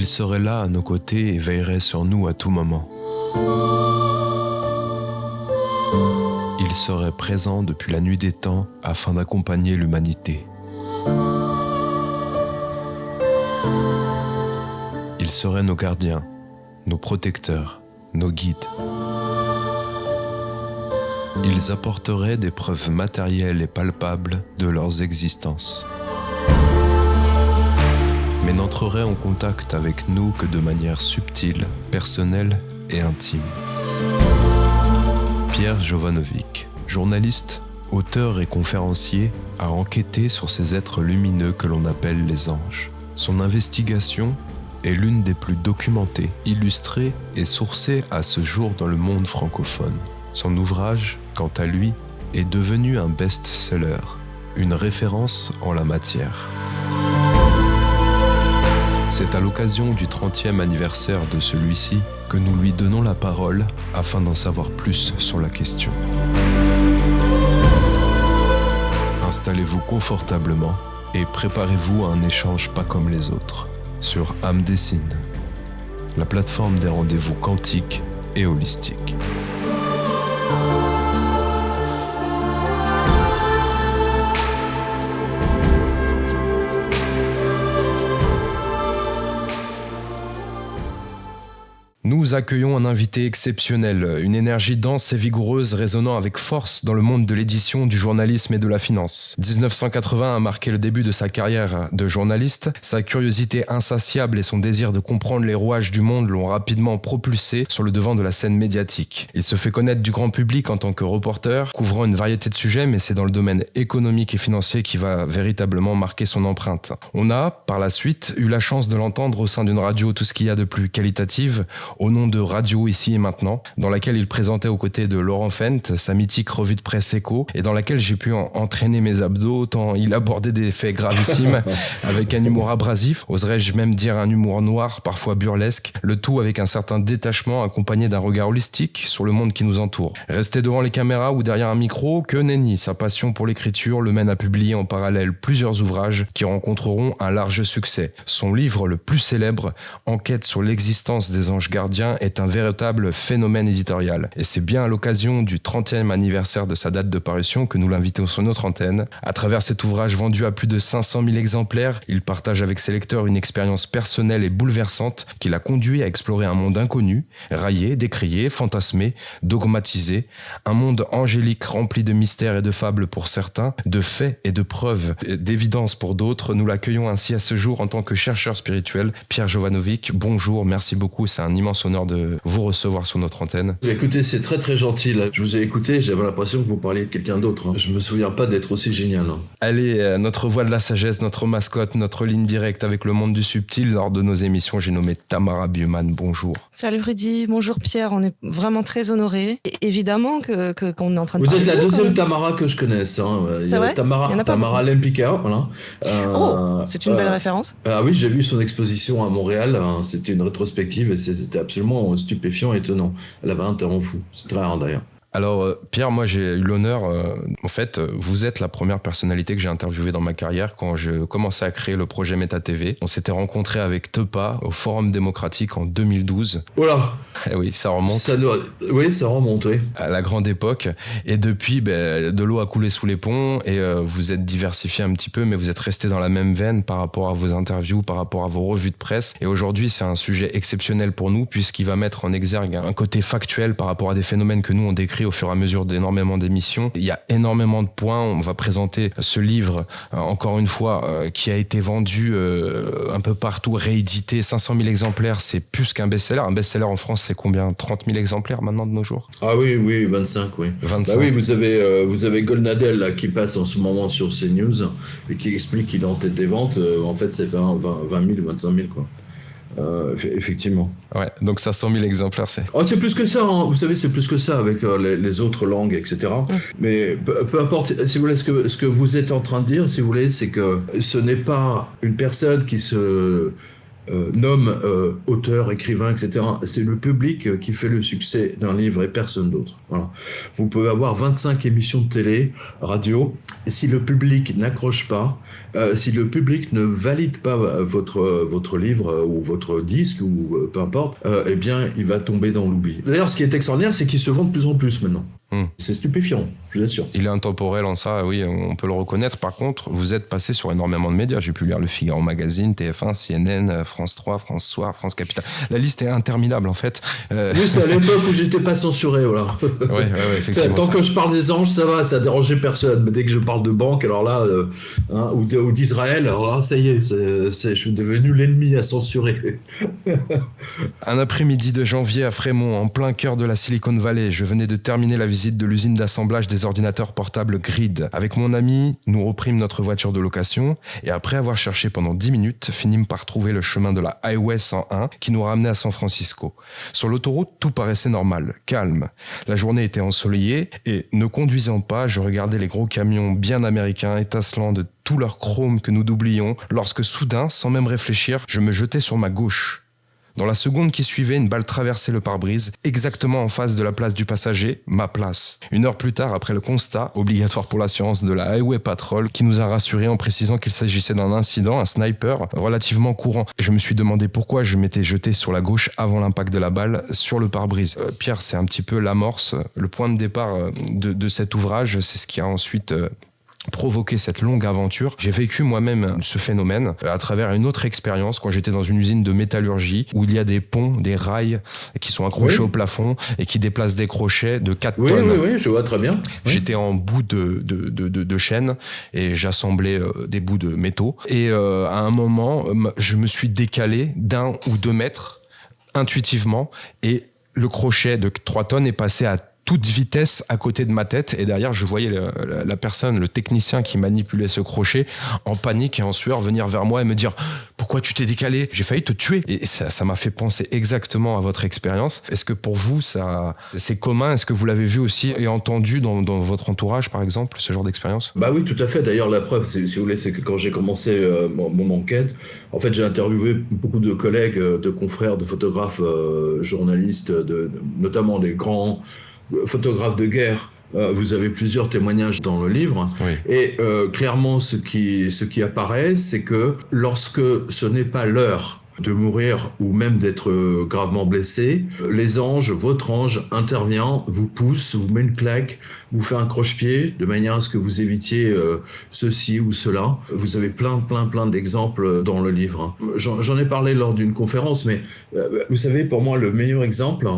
Il serait là à nos côtés et veillerait sur nous à tout moment. Il serait présent depuis la nuit des temps afin d'accompagner l'humanité. Ils seraient nos gardiens, nos protecteurs, nos guides. Ils apporteraient des preuves matérielles et palpables de leurs existences, mais n'entreraient en contact avec nous que de manière subtile, personnelle et intime. Pierre Jovanovic, journaliste, auteur et conférencier, a enquêté sur ces êtres lumineux que l'on appelle les anges. Son investigation est l'une des plus documentées, illustrées et sourcées à ce jour dans le monde francophone. Son ouvrage, quant à lui, est devenu un best-seller, une référence en la matière. C'est à l'occasion du 30e anniversaire de celui-ci que nous lui donnons la parole afin d'en savoir plus sur la question. Installez-vous confortablement et préparez-vous à un échange pas comme les autres sur Âme Dessine, la plateforme des rendez-vous quantiques et holistiques. Nous accueillons un invité exceptionnel, une énergie dense et vigoureuse résonnant avec force dans le monde de l'édition, du journalisme et de la finance. 1980 a marqué le début de sa carrière de journaliste. Sa curiosité insatiable et son désir de comprendre les rouages du monde l'ont rapidement propulsé sur le devant de la scène médiatique. Il se fait connaître du grand public en tant que reporter, couvrant une variété de sujets, mais c'est dans le domaine économique et financier qui va véritablement marquer son empreinte. On a, par la suite, eu la chance de l'entendre au sein d'une radio tout ce qu'il y a de plus qualitative, au nom de Radio Ici et Maintenant, dans laquelle il présentait aux côtés de Laurent Fent sa mythique revue de presse écho, et dans laquelle j'ai pu entraîner mes abdos tant il abordait des faits gravissimes avec un humour abrasif, oserais-je même dire un humour noir, parfois burlesque, le tout avec un certain détachement accompagné d'un regard holistique sur le monde qui nous entoure. Resté devant les caméras ou derrière un micro, que nenni, sa passion pour l'écriture le mène à publier en parallèle plusieurs ouvrages qui rencontreront un large succès. Son livre le plus célèbre, Enquête sur l'existence des anges gardiens, est un véritable phénomène éditorial. Et c'est bien à l'occasion du 30e anniversaire de sa date de parution que nous l'invitons sur notre antenne. À travers cet ouvrage vendu à plus de 500 000 exemplaires, il partage avec ses lecteurs une expérience personnelle et bouleversante qui l'a conduit à explorer un monde inconnu, raillé, décrié, fantasmé, dogmatisé, un monde angélique rempli de mystères et de fables pour certains, de faits et de preuves, d'évidence pour d'autres. Nous l'accueillons ainsi à ce jour en tant que chercheur spirituel. Pierre Jovanovic, bonjour, merci beaucoup, c'est un immense honneur de vous recevoir sur notre antenne. Écoutez, c'est très très gentil là. Je vous ai écouté, j'avais l'impression que vous parliez de quelqu'un d'autre. Je me souviens pas d'être aussi génial. Allez, notre voix de la sagesse, notre mascotte, notre ligne directe avec le monde du subtil. Lors de nos émissions, j'ai nommé Tamara Bioman. Bonjour. Salut Rudy, bonjour Pierre, on est vraiment très honorés. Et évidemment qu'on est en train de vous parler êtes la deuxième quand même. Tamara que je connaisse. C'est vrai Tamara Lempicka, voilà. C'est une belle référence. Ah oui, j'ai vu son exposition à Montréal. C'était une rétrospective et c'était absolument stupéfiant et étonnant. Elle avait un talent fou. C'est très rare d'ailleurs. Alors Pierre, moi j'ai eu l'honneur, en fait, vous êtes la première personnalité que j'ai interviewée dans ma carrière quand je commençais à créer le projet Méta TV. On s'était rencontrés avec Tepa au Forum démocratique en 2012. Voilà. Eh oui, ça remonte. Oui, ça remonte, oui. À la grande époque. Et depuis, de l'eau a coulé sous les ponts et vous êtes diversifié un petit peu, mais vous êtes resté dans la même veine par rapport à vos interviews, par rapport à vos revues de presse. Et aujourd'hui, c'est un sujet exceptionnel pour nous puisqu'il va mettre en exergue un côté factuel par rapport à des phénomènes que nous on décrit au fur et à mesure d'énormément d'émissions. Il y a énormément de points. On va présenter ce livre, encore une fois, qui a été vendu un peu partout, réédité, 500 000 exemplaires. C'est plus qu'un best-seller. Un best-seller en France, c'est combien ? 30 000 exemplaires maintenant de nos jours ? Ah oui, 25, oui. 25. Bah oui, vous avez Golnadel là, qui passe en ce moment sur CNews et qui explique qu'il est en tête des ventes. En fait, c'est 20 000, 25 000, quoi. Effectivement. Ouais, donc 500 000 exemplaires, c'est... Oh, c'est plus que ça, hein. Vous savez, c'est plus que ça avec les autres langues, etc. Mais peu importe, si vous voulez, ce que vous êtes en train de dire, si vous voulez, c'est que ce n'est pas une personne qui se nomme auteur, écrivain, etc. C'est le public qui fait le succès d'un livre et personne d'autre. Voilà. Vous pouvez avoir 25 émissions de télé, radio, et si le public n'accroche pas, si le public ne valide pas votre livre ou votre disque ou peu importe, eh bien, il va tomber dans l'oubli. D'ailleurs, ce qui est extraordinaire, c'est qu'il se vend de plus en plus maintenant. C'est stupéfiant, je vous assure. Il est intemporel en ça, oui, on peut le reconnaître. Par contre, vous êtes passé sur énormément de médias. J'ai pu lire Le Figaro Magazine, TF1, CNN, France 3, France Soir, France Capital. La liste est interminable, en fait. Oui, c'est à l'époque où j'étais pas censuré, voilà. Ouais, effectivement. Tant que je parle des anges, ça va, ça dérangeait personne. Mais dès que je parle de banque, alors là, ou d'Israël, alors là, ça y est, je suis devenu l'ennemi à censurer. Un après-midi de janvier à Fremont, en plein cœur de la Silicon Valley, je venais de terminer la visite de l'usine d'assemblage des ordinateurs portables Grid. Avec mon ami, nous reprîmes notre voiture de location et après avoir cherché pendant 10 minutes, finîmes par trouver le chemin de la Highway 101 qui nous ramenait à San Francisco. Sur l'autoroute, tout paraissait normal, calme. La journée était ensoleillée et, ne conduisant pas, je regardais les gros camions bien américains étincelant de tout leur chrome que nous doublions lorsque soudain, sans même réfléchir, je me jetai sur ma gauche. Dans la seconde qui suivait, une balle traversait le pare-brise, exactement en face de la place du passager, ma place. 1 heure plus tard, après le constat, obligatoire pour l'assurance, de la Highway Patrol, qui nous a rassurés en précisant qu'il s'agissait d'un incident, un sniper, relativement courant. Et je me suis demandé pourquoi je m'étais jeté sur la gauche avant l'impact de la balle sur le pare-brise. Pierre, c'est un petit peu l'amorce, le point de départ de cet ouvrage, c'est ce qui a ensuite provoquer cette longue aventure. J'ai vécu moi-même ce phénomène à travers une autre expérience quand j'étais dans une usine de métallurgie où il y a des ponts, des rails qui sont accrochés au plafond et qui déplacent des crochets de 4 tonnes. Oui, je vois très bien. J'étais en bout de chaîne et j'assemblais des bouts de métaux et à un moment, je me suis décalé d'1 ou 2 mètres intuitivement et le crochet de 3 tonnes est passé à toute vitesse à côté de ma tête et derrière je voyais la personne, le technicien qui manipulait ce crochet en panique et en sueur venir vers moi et me dire « Pourquoi tu t'es décalé ? J'ai failli te tuer !» Et ça m'a fait penser exactement à votre expérience. Est-ce que pour vous, c'est commun ? Est-ce que vous l'avez vu aussi et entendu dans votre entourage, par exemple, ce genre d'expérience ? Bah oui, tout à fait. D'ailleurs, la preuve, si vous voulez, c'est que quand j'ai commencé mon enquête, en fait, j'ai interviewé beaucoup de collègues, de confrères, de photographes, journalistes, notamment des grands photographe de guerre. Vous avez plusieurs témoignages dans le livre. Oui. Et clairement, ce qui apparaît, c'est que lorsque ce n'est pas l'heure de mourir ou même d'être gravement blessé, les anges, votre ange intervient, vous pousse, vous met une claque, vous fait un croche-pied de manière à ce que vous évitiez ceci ou cela. Vous avez plein d'exemples dans le livre. J'en ai parlé lors d'une conférence, mais vous savez, pour moi, le meilleur exemple,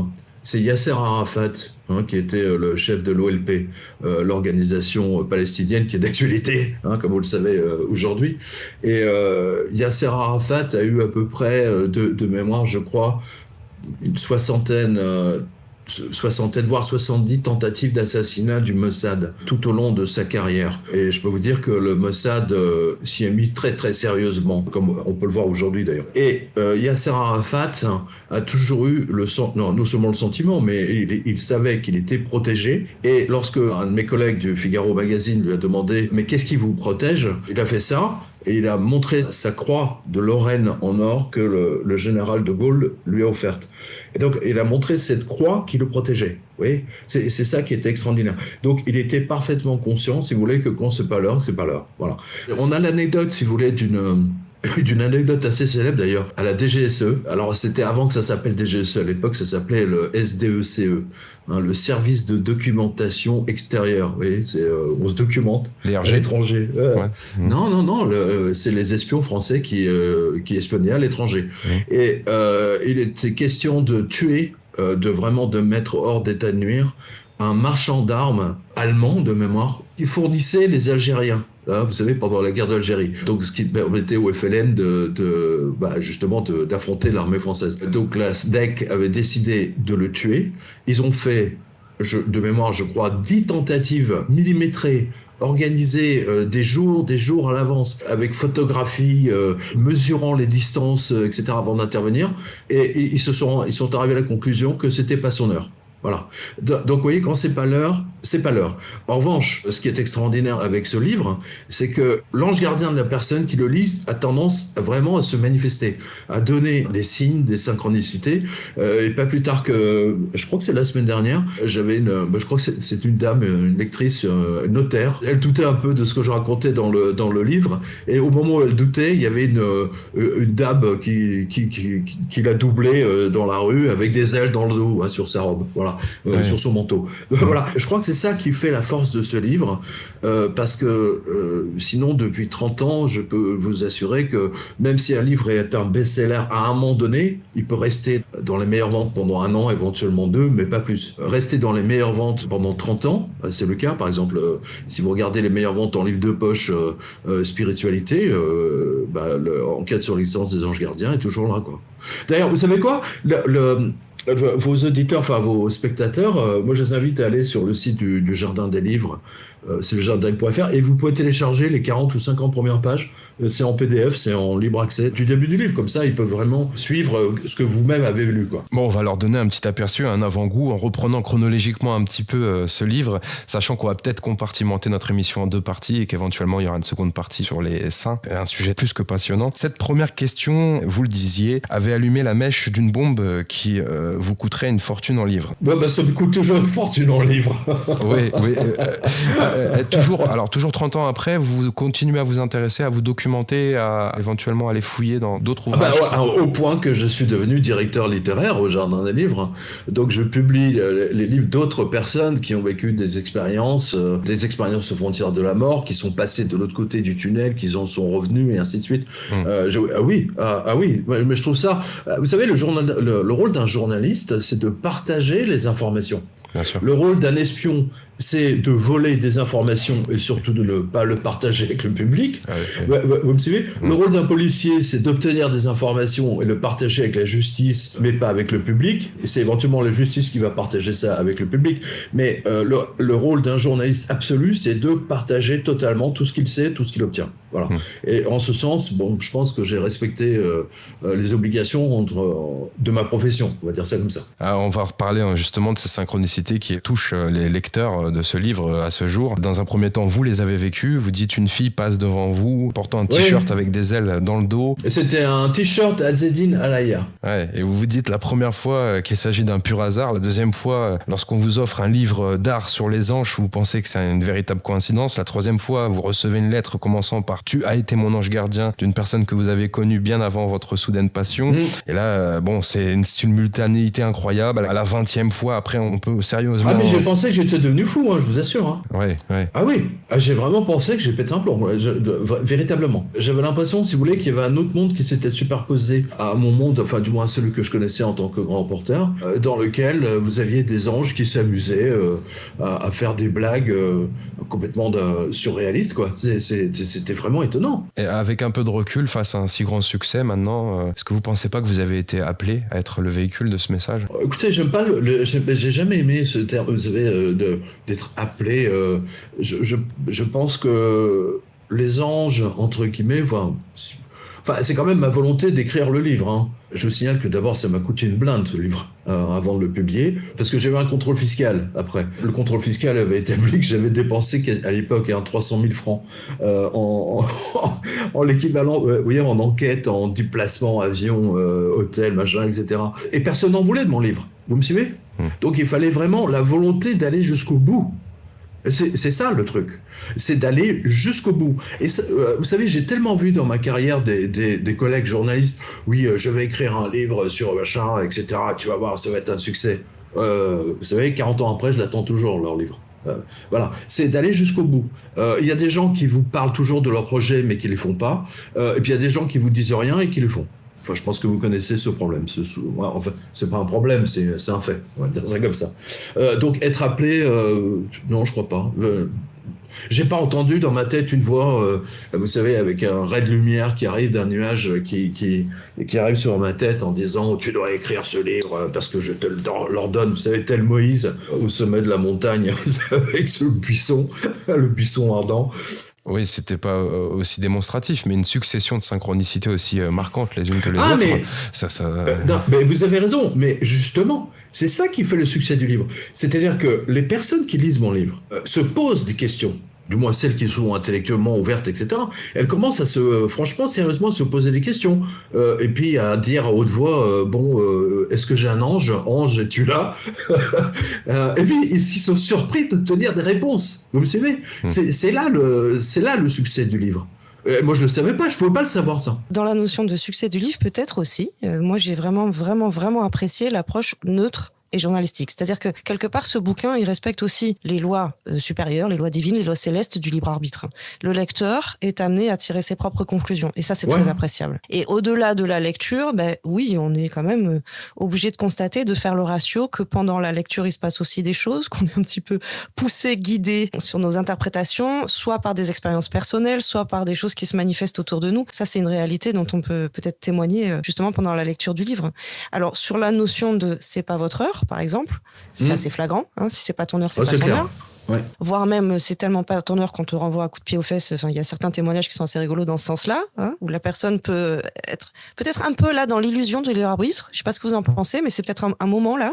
c'est Yasser Arafat, qui était le chef de l'OLP, l'organisation palestinienne qui est d'actualité, comme vous le savez aujourd'hui. Et Yasser Arafat a eu à peu près, de mémoire, je crois, une soixantaine, voire 70 tentatives d'assassinat du Mossad tout au long de sa carrière. Et je peux vous dire que le Mossad s'y est mis très très sérieusement, comme on peut le voir aujourd'hui d'ailleurs. Et Yasser Arafat a toujours eu non seulement le sentiment, mais il savait qu'il était protégé. Et lorsque un de mes collègues du Figaro Magazine lui a demandé « Mais qu'est-ce qui vous protège ?» Il a fait ça. Et il a montré sa croix de Lorraine en or que le général de Gaulle lui a offerte. Et donc, il a montré cette croix qui le protégeait. Vous voyez, c'est ça qui était extraordinaire. Donc, il était parfaitement conscient, si vous voulez, que quand c'est pas l'heure, c'est pas l'heure. Voilà. On a l'anecdote, si vous voulez, d'une anecdote assez célèbre d'ailleurs, à la DGSE. Alors c'était avant que ça s'appelle DGSE, à l'époque ça s'appelait le SDECE, le service de documentation extérieure. Vous voyez, on se documente à l'étranger. Ouais. Non, c'est les espions français qui espionnaient à l'étranger. Et il était question de tuer, de mettre hors d'état de nuire un marchand d'armes allemand de mémoire qui fournissait les Algériens. Vous savez, pendant la guerre d'Algérie. Donc, ce qui permettait au FLN justement d'affronter l'armée française. Donc, la SDEC avait décidé de le tuer. Ils ont fait, de mémoire, je crois, 10 tentatives millimétrées, organisées des jours à l'avance, avec photographie, mesurant les distances, etc., avant d'intervenir. Et ils sont arrivés à la conclusion que c'était pas son heure. Voilà. Donc, vous voyez, quand c'est pas l'heure, c'est pas l'heure. En revanche, ce qui est extraordinaire avec ce livre, c'est que l'ange gardien de la personne qui le lit a tendance vraiment à se manifester, à donner des signes, des synchronicités. Et pas plus tard que, je crois que c'est la semaine dernière, j'avais je crois que c'est une dame, une lectrice, une notaire. Elle doutait un peu de ce que je racontais dans le livre. Et au moment où elle doutait, il y avait une dame qui l'a doublée dans la rue avec des ailes dans le dos, hein, sur sa robe. Voilà. Sur son manteau. Voilà, je crois que c'est ça qui fait la force de ce livre, parce que sinon, depuis 30 ans, je peux vous assurer que même si un livre est un best-seller à un moment donné, il peut rester dans les meilleures ventes pendant 1 an, éventuellement 2, mais pas plus. Rester dans les meilleures ventes pendant 30 ans, c'est le cas. Par exemple, si vous regardez les meilleures ventes en livre de poche spiritualité, Enquête sur l'existence des anges gardiens est toujours là, quoi. D'ailleurs, vous savez quoi, vos auditeurs, enfin vos spectateurs, moi je les invite à aller sur le site du Jardin des Livres, c'est le jardin.fr, et vous pouvez télécharger les 40 ou 50 premières pages, c'est en PDF, c'est en libre accès du début du livre, comme ça ils peuvent vraiment suivre ce que vous-même avez lu, quoi. Bon, on va leur donner un petit aperçu, un avant-goût, en reprenant chronologiquement un petit peu ce livre, sachant qu'on va peut-être compartimenter notre émission en 2 parties et qu'éventuellement il y aura une seconde partie sur les saints, un sujet plus que passionnant. Cette première question, vous le disiez, avait allumé la mèche d'une bombe qui vous coûterait une fortune en livres. Ça me coûte toujours une fortune en livres. Oui. Toujours 30 ans après, vous continuez à vous intéresser, à vous documenter, à éventuellement aller fouiller dans d'autres ouvrages. Au point que je suis devenu directeur littéraire au Jardin des Livres. Donc je publie les livres d'autres personnes qui ont vécu des expériences aux frontières de la mort, qui sont passées de l'autre côté du tunnel, qui en sont revenus, et ainsi de suite. Oui, mais je trouve ça... Vous savez, le rôle d'un journaliste, c'est de partager les informations. Bien sûr. Le rôle d'un espion, c'est de voler des informations et surtout de ne pas le partager avec le public. Vous me suivez ? Le rôle d'un policier, c'est d'obtenir des informations et le partager avec la justice, mais pas avec le public. Et c'est éventuellement la justice qui va partager ça avec le public. Mais le rôle d'un journaliste absolu, c'est de partager totalement tout ce qu'il sait, tout ce qu'il obtient. Voilà. Et en ce sens, je pense que j'ai respecté les obligations de ma profession. On va dire ça comme ça. Alors, on va reparler justement de ces synchronicités qui touchent les lecteurs de ce livre à ce jour. Dans un premier temps, vous les avez vécues. Vous dites une fille passe devant vous portant un t-shirt avec des ailes dans le dos. Et c'était un t-shirt Azzedine Alaya. Ouais, et vous vous dites la première fois qu'il s'agit d'un pur hasard. La deuxième fois, lorsqu'on vous offre un livre d'art sur les anges, vous pensez que c'est une véritable coïncidence. La troisième fois, vous recevez une lettre commençant par « Tu as été mon ange gardien » d'une personne que vous avez connue bien avant votre soudaine passion. Et là, c'est une simultanéité incroyable. À la 20e fois, après, on peut sérieusement... mais j'ai pensé que j'étais devenu fou, je vous assure. Ouais. Ah oui, j'ai vraiment pensé que j'ai pété un plomb, véritablement. J'avais l'impression, si vous voulez, qu'il y avait un autre monde qui s'était superposé à mon monde, enfin du moins à celui que je connaissais en tant que grand reporter, dans lequel vous aviez des anges qui s'amusaient à faire des blagues complètement surréalistes, quoi. C'était vraiment étonnant. Et avec un peu de recul, face à un si grand succès maintenant, est-ce que vous pensez pas que vous avez été appelé à être le véhicule de ce message ? Écoutez, j'aime pas j'ai jamais aimé ce terme, vous savez, d'être appelé. Je pense que les anges, entre guillemets, c'est quand même ma volonté d'écrire le livre. Je vous signale que d'abord, ça m'a coûté une blinde, ce livre, avant de le publier, parce que j'avais un contrôle fiscal après. Le contrôle fiscal avait établi que j'avais dépensé à l'époque 300 000 francs en l'équivalent, en enquête, en déplacement, avion, hôtel, machin, etc. Et personne n'en voulait de mon livre. Vous me suivez ? Donc il fallait vraiment la volonté d'aller jusqu'au bout. C'est ça le truc, c'est d'aller jusqu'au bout. Et ça, vous savez, j'ai tellement vu dans ma carrière des collègues journalistes, je vais écrire un livre sur machin, etc. Tu vas voir, ça va être un succès. Vous savez, 40 ans après, je l'attends toujours, leur livre. Voilà, c'est d'aller jusqu'au bout. Il y a des gens qui vous parlent toujours de leurs projets, mais qui les font pas. Et puis il y a des gens qui vous disent rien et qui le font. Enfin, je pense que vous connaissez ce problème. Enfin, c'est pas un problème, c'est un fait. On va dire ça comme ça. Donc, être appelé, non, je crois pas. J'ai pas entendu dans ma tête une voix, vous savez, avec un ray de lumière qui arrive d'un nuage qui arrive sur ma tête en disant « Tu dois écrire ce livre parce que je te l'ordonne. » Vous savez, tel Moïse au sommet de la montagne avec ce buisson, le buisson ardent. Oui, c'était pas aussi démonstratif, mais une succession de synchronicités aussi marquantes les unes que les autres. Non, mais vous avez raison. Mais justement, C'est ça qui fait le succès du livre. C'est-à-dire que les personnes qui lisent mon livre se posent des questions. Du moins celles qui sont intellectuellement ouvertes, etc., elles commencent à franchement, sérieusement, se poser des questions. Et puis à dire à haute voix, est-ce que j'ai un ange ? Ange, es-tu là ? Et puis ils sont surpris d'obtenir des réponses. Vous me suivez ? C'est là le succès du livre. Moi, je le savais pas, je pouvais pas le savoir, ça. Dans la notion de succès du livre, peut-être aussi, moi j'ai vraiment apprécié l'approche neutre et journalistique. C'est-à-dire que, quelque part, ce bouquin, il respecte aussi les lois supérieures, les lois divines, les lois célestes du libre arbitre. Le lecteur est amené à tirer ses propres conclusions. Et ça, c'est très appréciable. Et au-delà de la lecture, oui, on est quand même obligé de constater, de faire le ratio que pendant la lecture, il se passe aussi des choses, qu'on est un petit peu poussé, guidé sur nos interprétations, soit par des expériences personnelles, soit par des choses qui se manifestent autour de nous. Ça, c'est une réalité dont on peut peut-être témoigner justement pendant la lecture du livre. Alors, sur la notion de « c'est pas votre heure », par exemple, c'est assez flagrant. Si c'est pas ton heure, c'est pas ton heure. Ouais. Voire même, c'est tellement pas ton heure qu'on te renvoie à coup de pied aux fesses. Enfin, il y a certains témoignages qui sont assez rigolos dans ce sens-là, où la personne peut être peut-être un peu là dans l'illusion du libre arbitre. Je sais pas ce que vous en pensez, mais c'est peut-être un moment là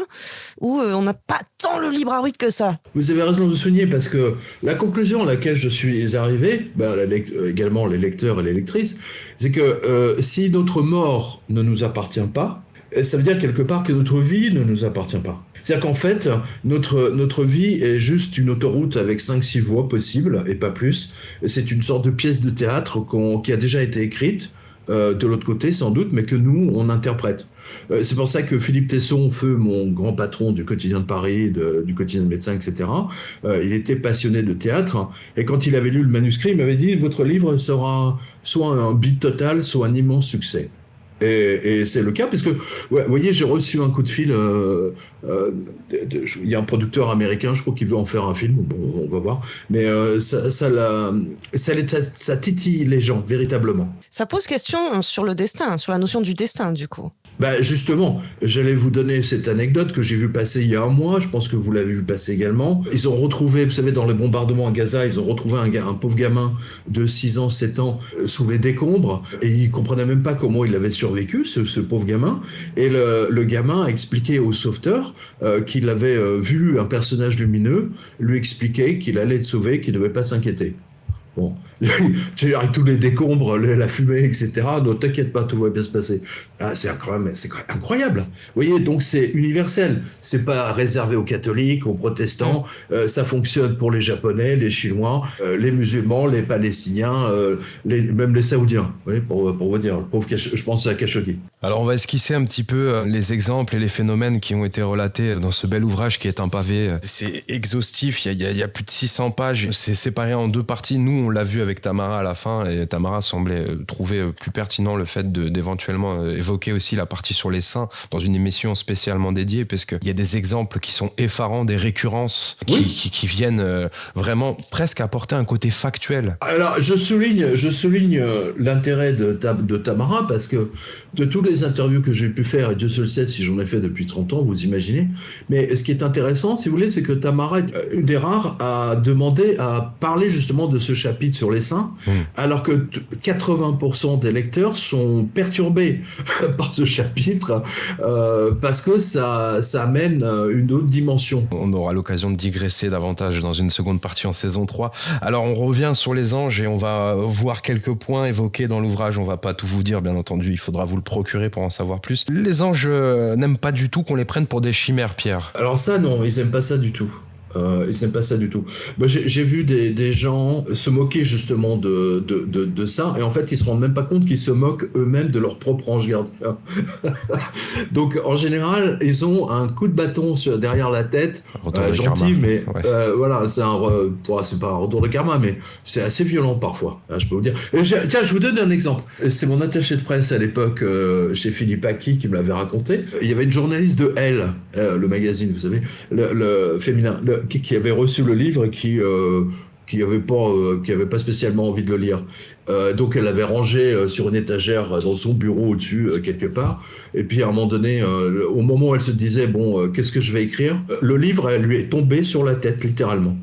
où on n'a pas tant le libre arbitre que ça. Vous avez raison de le souligner, parce que la conclusion à laquelle je suis arrivé, également les lecteurs et les lectrices, c'est que si notre mort ne nous appartient pas, ça veut dire quelque part que notre vie ne nous appartient pas. C'est-à-dire qu'en fait, notre vie est juste une autoroute avec 5-6 voies possibles, et pas plus. C'est une sorte de pièce de théâtre qui a déjà été écrite, de l'autre côté sans doute, mais que nous, on interprète. C'est pour ça que Philippe Tesson, feu mon grand patron du quotidien de Paris, du quotidien de médecin, etc., il était passionné de théâtre, et quand il avait lu le manuscrit, il m'avait dit « Votre livre sera soit un bide total, soit un immense succès ». Et c'est le cas, parce que, vous voyez, j'ai reçu un coup de fil, il y a un producteur américain, je crois qu'il veut en faire un film, bon, on va voir, mais ça titille les gens, véritablement. Ça pose question sur le destin, sur la notion du destin, du coup. Justement, j'allais vous donner cette anecdote que j'ai vue passer il y a un mois, je pense que vous l'avez vu passer également. Ils ont retrouvé, vous savez, dans les bombardements à Gaza, ils ont retrouvé un pauvre gamin de 6 ans, 7 ans, sous les décombres, et ils comprenaient même pas comment il avait survécu, ce pauvre gamin. Et le gamin a expliqué au sauveteur qu'il avait vu un personnage lumineux, lui expliquer qu'il allait être sauvé, qu'il ne devait pas s'inquiéter. Bon, avec tous les décombres, la fumée, etc. Ne t'inquiète pas, tout va bien se passer. C'est incroyable. Vous voyez, donc c'est universel. C'est pas réservé aux catholiques, aux protestants. Ça fonctionne pour les Japonais, les Chinois, les musulmans, les Palestiniens, même les Saoudiens. Vous voyez, pour vous dire, le pauvre je pense à Khashoggi. Alors on va esquisser un petit peu les exemples et les phénomènes qui ont été relatés dans ce bel ouvrage qui est un pavé. C'est exhaustif, il y a plus de 600 pages. C'est séparé en 2 parties. Nous, on l'a vu avec Tamara à la fin, et Tamara semblait trouver plus pertinent le fait d'éventuellement évoquer aussi la partie sur les saints dans une émission spécialement dédiée, parce qu'il y a des exemples qui sont effarants, des récurrences qui viennent vraiment presque apporter un côté factuel. Alors je souligne l'intérêt de Tamara, parce que de tous les interviews que j'ai pu faire, et Dieu seul sait si j'en ai fait depuis 30 ans, vous imaginez, mais ce qui est intéressant, si vous voulez, c'est que Tamara est une des rares à demander à parler justement de ce chapitre sur les saints, alors que 80% des lecteurs sont perturbés par ce chapitre, parce que ça amène une autre dimension. On aura l'occasion de digresser davantage dans une seconde partie en saison 3. Alors on revient sur les anges et on va voir quelques points évoqués dans l'ouvrage. On va pas tout vous dire, bien entendu, il faudra vous le procurer pour en savoir plus. Les anges n'aiment pas du tout qu'on les prenne pour des chimères, Pierre. Alors ça, non, ils aiment pas ça du tout. Ils n'aiment pas ça du tout. J'ai vu des gens se moquer justement de ça, et en fait ils se rendent même pas compte qu'ils se moquent eux-mêmes de leur propre ange gardien. Donc en général ils ont un coup de bâton derrière la tête, gentil, mais voilà, c'est pas un retour de karma, mais c'est assez violent parfois, je peux vous dire. Tiens, je vous donne un exemple. C'est mon attaché de presse à l'époque chez Philippe Aki qui me l'avait raconté. Il y avait une journaliste de Elle, le magazine, vous savez, le féminin, qui avait reçu le livre et qui avait pas spécialement envie de le lire. Donc elle l'avait rangé sur une étagère dans son bureau au-dessus, quelque part. Et puis à un moment donné, au moment où elle se disait « qu'est-ce que je vais écrire ?» Le livre, elle lui est tombé sur la tête, littéralement.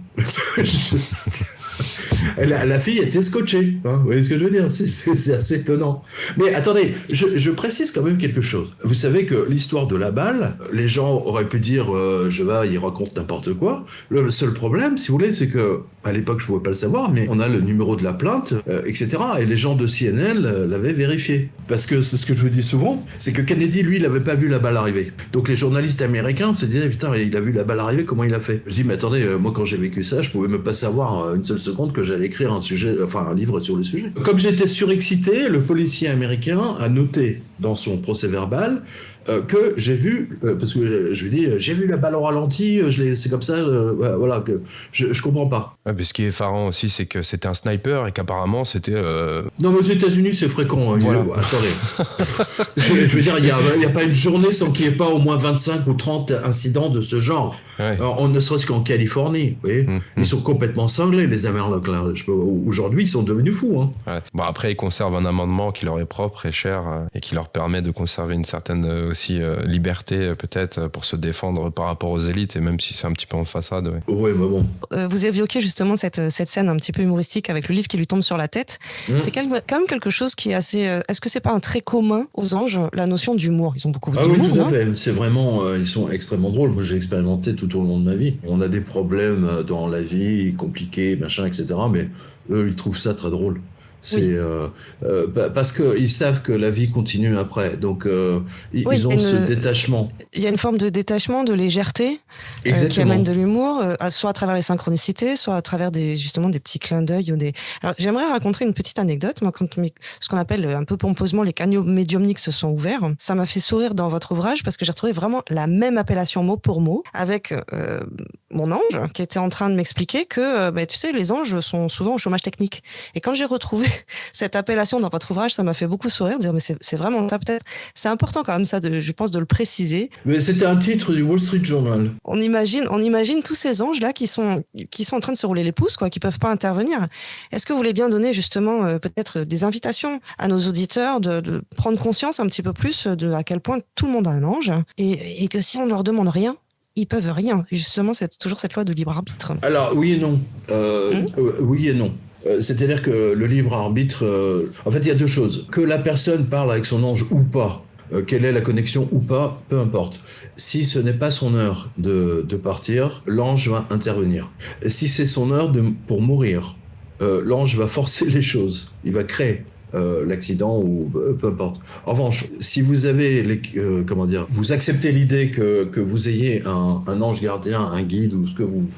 La fille était scotchée, hein, vous voyez ce que je veux dire, c'est assez étonnant. Mais attendez, je précise quand même quelque chose. Vous savez que l'histoire de la balle, les gens auraient pu dire il raconte n'importe quoi. Le seul problème, si vous voulez, c'est que à l'époque, je ne pouvais pas le savoir, mais on a le numéro de la plainte, etc. Et les gens de CNN l'avaient vérifié. Parce que c'est ce que je vous dis souvent, c'est que Kennedy, lui, il n'avait pas vu la balle arriver. Donc les journalistes américains se disaient, putain, il a vu la balle arriver, comment il a fait? Je dis, mais attendez, moi quand j'ai vécu ça, je pouvais même pas savoir une seule seconde que j'allais écrire un livre sur le sujet. Comme j'étais surexcité, le policier américain a noté dans son procès-verbal que j'ai vu, parce que je lui dis, j'ai vu la balle au ralenti, c'est comme ça, voilà, que je comprends pas. Ouais, mais ce qui est effarant aussi, c'est que c'était un sniper et qu'apparemment c'était... Non, mais aux États-Unis, c'est fréquent. Hein, voilà. Attendez. je veux dire, il n'y a pas une journée sans qu'il n'y ait pas au moins 25 ou 30 incidents de ce genre. Ouais. Alors, ne serait-ce qu'en Californie, vous voyez, ils sont complètement cinglés, les Amerlocs. Aujourd'hui, ils sont devenus fous. Hein. Ouais. Bon, après, ils conservent un amendement qui leur est propre et cher et qui leur permet de conserver une certaine aussi liberté peut-être pour se défendre par rapport aux élites, et même si c'est un petit peu en façade. Ouais, ouais mais bon. Vous évoquiez justement cette scène un petit peu humoristique avec le livre qui lui tombe sur la tête. C'est quand même quelque chose qui est assez... Est-ce que c'est pas un trait commun aux anges, la notion d'humour? Ils ont beaucoup d'humour, oui, tout à non? fait. C'est vraiment... ils sont extrêmement drôles. Moi, j'ai expérimenté tout au long de ma vie. On a des problèmes dans la vie, compliqués, machin, etc. Mais eux, ils trouvent ça très drôle. C'est parce qu'ils savent que la vie continue après, donc ils ont ce détachement. Il y a une forme de détachement, de légèreté qui amène de l'humour, soit à travers les synchronicités, soit à travers justement des petits clins d'œil ou des. Alors, j'aimerais raconter une petite anecdote. Moi, quand ce qu'on appelle un peu pompeusement les canaux médiumniques se sont ouverts, ça m'a fait sourire dans votre ouvrage parce que j'ai retrouvé vraiment la même appellation mot pour mot avec mon ange qui était en train de m'expliquer que tu sais, les anges sont souvent au chômage technique. Et quand j'ai retrouvé cette appellation dans votre ouvrage, ça m'a fait beaucoup sourire, de dire mais c'est vraiment ça, peut-être. C'est important quand même ça, je pense, de le préciser. Mais c'était un titre du Wall Street Journal. On imagine tous ces anges là qui sont en train de se rouler les pouces, quoi, qui peuvent pas intervenir. Est-ce que vous voulez bien donner justement peut-être des invitations à nos auditeurs de prendre conscience un petit peu plus de à quel point tout le monde a un ange et que si on ne leur demande rien, ils peuvent rien. Justement, c'est toujours cette loi de libre arbitre. Alors oui et non. Oui et non. C'est-à-dire que le libre arbitre, en fait, il y a deux choses. Que la personne parle avec son ange ou pas, quelle est la connexion ou pas, peu importe. Si ce n'est pas son heure de partir, l'ange va intervenir. Si c'est son heure pour mourir, l'ange va forcer les choses. Il va créer l'accident ou peu importe. En revanche, si vous avez vous acceptez l'idée que vous ayez un ange gardien, un guide ou que vous